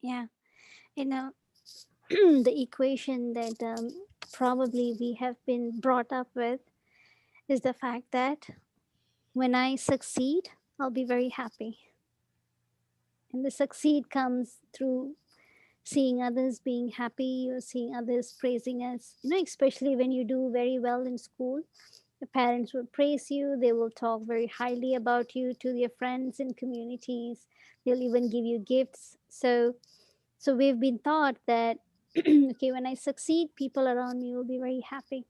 Yeah. The equation that probably we have been brought up with is the fact that when I succeed, I'll be very happy. And the succeed comes through seeing others being happy or seeing others praising us, especially when you do very well in school. The parents will praise you. They will talk very highly about you to their friends and communities. They'll even give you gifts. So we've been taught that okay, when I succeed, people around me will be very happy.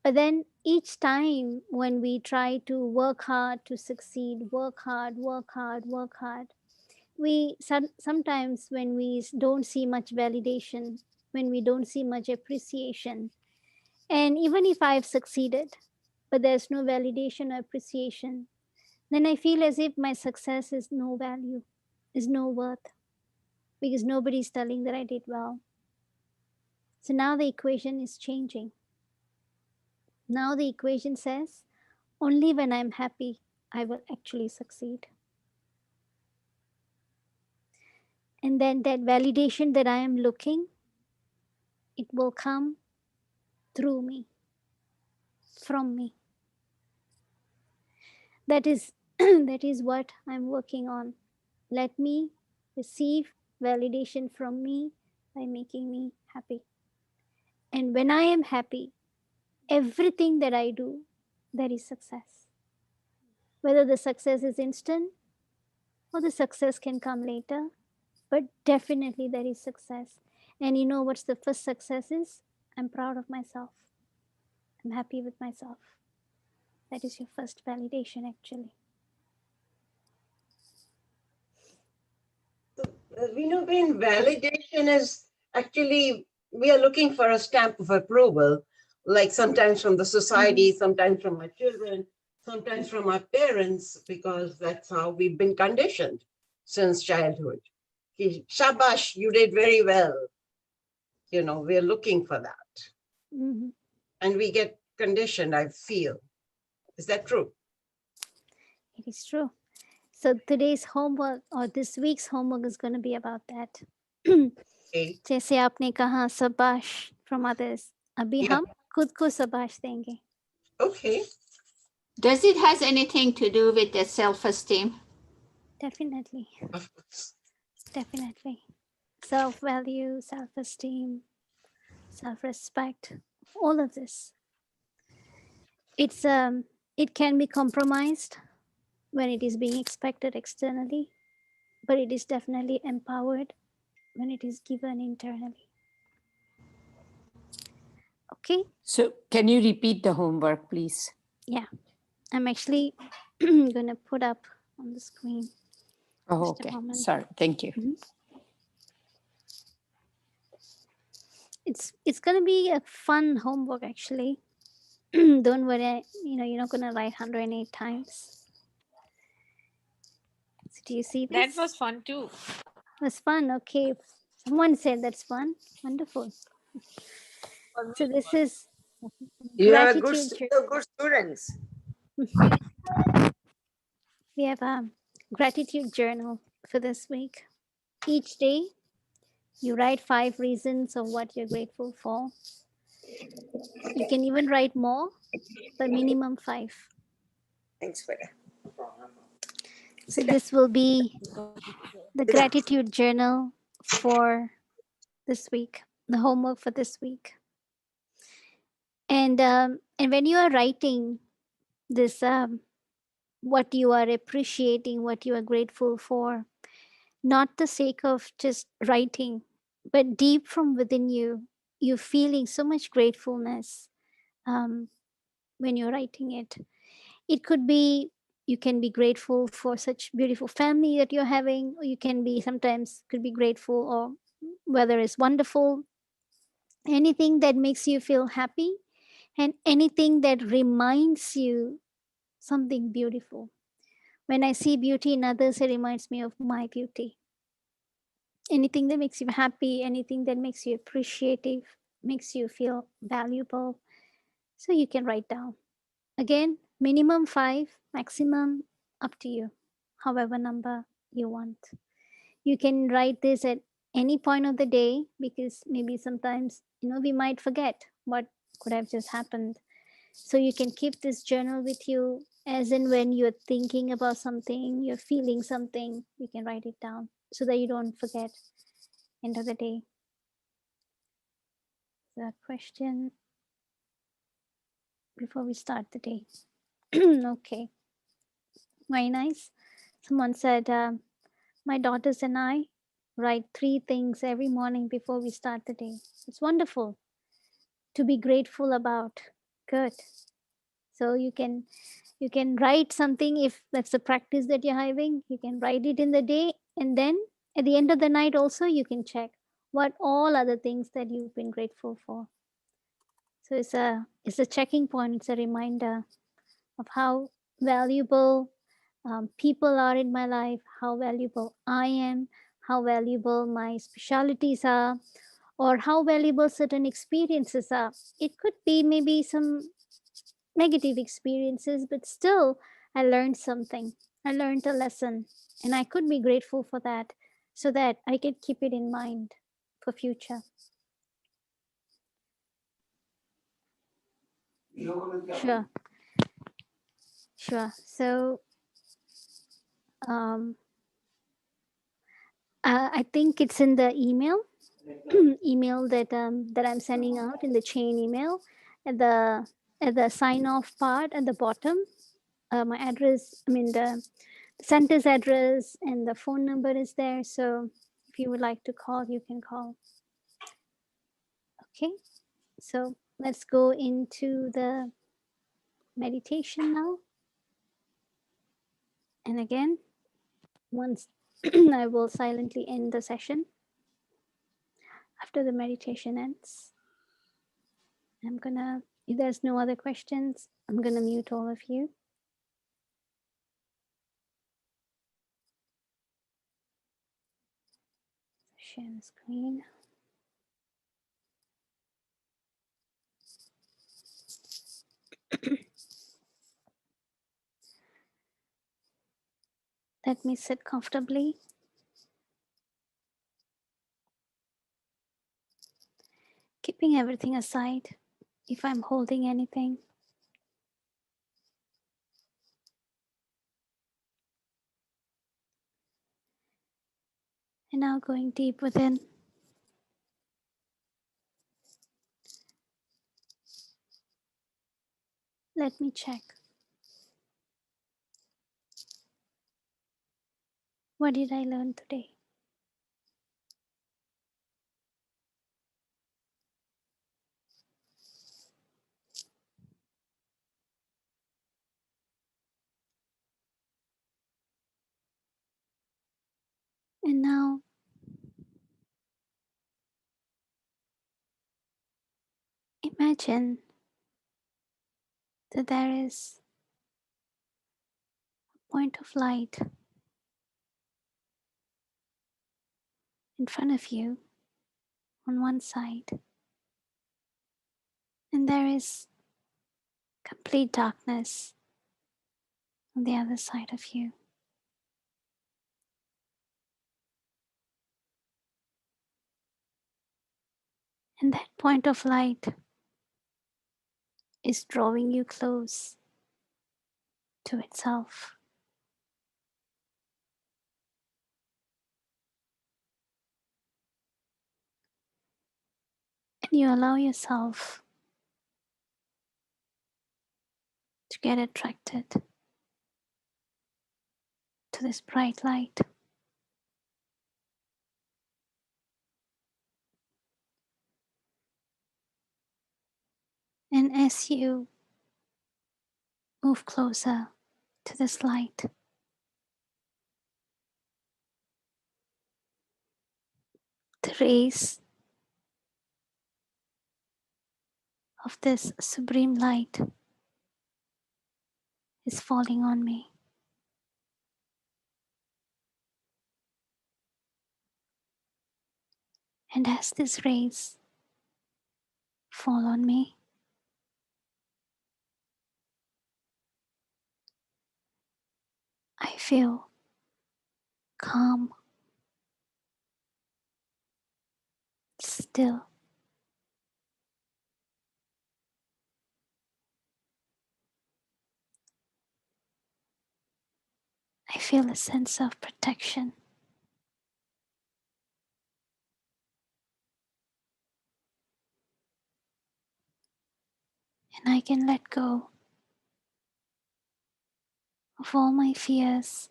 But then each time when we try to work hard to succeed, work hard, work hard, work hard, we sometimes when we don't see much validation, when we don't see much appreciation, and even if I've succeeded, but there's no validation or appreciation, then I feel as if my success is no value, is no worth, because nobody's telling that I did well. So now the equation is changing. Now the equation says only when I'm happy, I will actually succeed. And then that validation that I am looking, it will come through me, from me. That is that is what I'm working on. Let me receive validation from me by making me happy. And when I am happy, everything that I do, that is success. Whether the success is instant or the success can come later, but definitely there is success. And you know what's the first success is? I'm proud of myself. I'm happy with myself. That is your first validation, actually. We know when validation is actually, we are looking for a stamp of approval, like sometimes from the society, sometimes from our children, sometimes from our parents, because that's how we've been conditioned since childhood. Shabash, you did very well. You know, we're looking for that. And we get conditioned, I feel. Is that true? It is true. So today's homework or this week's homework is going to be about that. जैसे आपने कहा शाबाश from others, अभी हम खुद को शाबाश देंगे. Okay. Does it has anything to do with the self-esteem? Definitely. Definitely. Self-value, self-esteem, self-respect, all of this. It can be compromised when it is being expected externally, but it is definitely empowered when it is given internally. Okay. So can you repeat the homework, please? Yeah, I'm actually going to put up on the screen. Oh, okay. Sorry. Thank you. It's going to be a fun homework, actually. Don't worry, you're not going to write 108 times. So do you see this? That was fun too. It was fun. Okay. Someone said that's fun. Wonderful. So this is You have a gratitude. good students. We have a gratitude journal for this week. Each day, you write 5 reasons of what you're grateful for. You can even write more, but minimum 5. Thanks, Veda. So this will be the gratitude journal for this week, the homework for this week. And when you are writing this, what you are appreciating, what you are grateful for, not the sake of just writing, but deep from within you, you're feeling so much gratefulness when you're writing it. It could be, you can be grateful for such beautiful family that you're having, or you can be sometimes could be grateful or weather is wonderful. Anything that makes you feel happy and anything that reminds you something beautiful. When I see beauty in others, it reminds me of my beauty. Anything that makes you happy, anything that makes you appreciative, makes you feel valuable. So you can write down. Again, minimum 5, maximum up to you, however number you want. You can write this at any point of the day, because maybe sometimes, we might forget what could have just happened. So you can keep this journal with you as in when you're thinking about something, you're feeling something, you can write it down so that you don't forget end of the day. The question. before we start the day. Okay, very nice. Someone said, my daughters and I write 3 things every morning before we start the day. It's wonderful to be grateful about. Good. So you can write something if that's the practice that you're having. You can write it in the day, and then at the end of the night also you can check what all other things that you've been grateful for. So it's a checking point. It's a reminder of how valuable people are in my life, how valuable I am, how valuable my specialities are, or how valuable certain experiences are. It could be maybe some negative experiences, but still I learned something. I learned a lesson, and I could be grateful for that so that I can keep it in mind for future. Sure. Sure. So I think it's in the email email that I'm sending out, in the chain email, at the sign off part at the bottom. My address, I mean the center's address and the phone number is there. So if you would like to call, you can call. Okay, so let's go into the meditation now. And again, once I will silently end the session. After the meditation ends, if there's no other questions, I'm gonna mute all of you. Share the screen. Let me sit comfortably. Keeping everything aside, if I'm holding anything. And now going deep within. Let me check. What did I learn today? And now imagine that there is a point of light in front of you on one side, and there is complete darkness on the other side of you. And that point of light is drawing you close to itself. And you allow yourself to get attracted to this bright light. And as you move closer to this light, the rays of this supreme light is falling on me. And as these rays fall on me, I feel calm, still. I feel a sense of protection. And And I can let go of all my fears.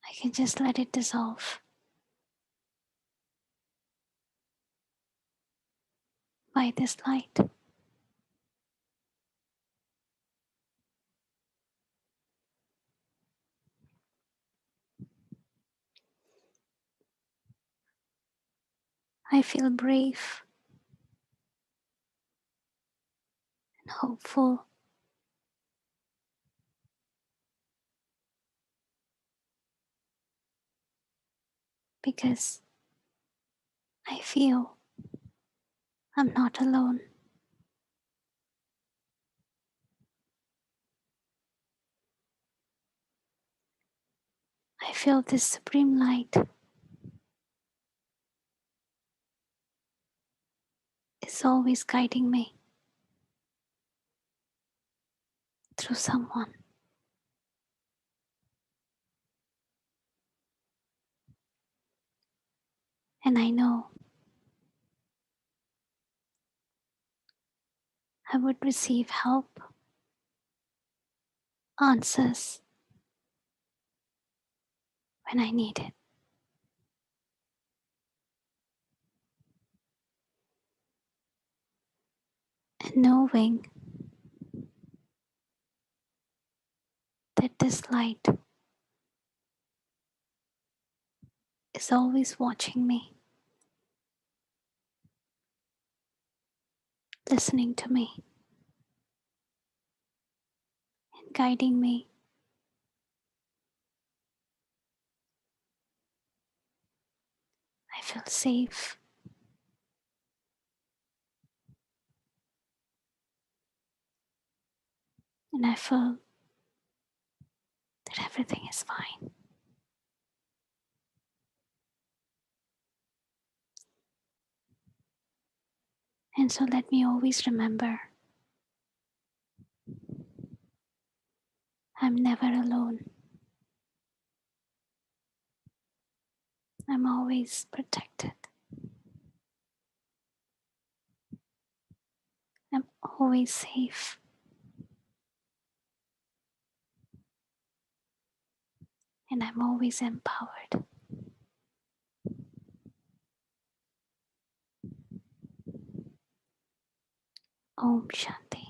I can just let it dissolve by this light. I feel brave and hopeful because I feel I'm not alone. I feel this supreme light is always guiding me through someone. And I know I would receive help, answers when I need it. And knowing that this light is always watching me, listening to me, and guiding me, I feel safe. And I feel that everything is fine. And so let me always remember I'm never alone. I'm always protected. I'm always safe. And I'm always empowered. Om Shanti.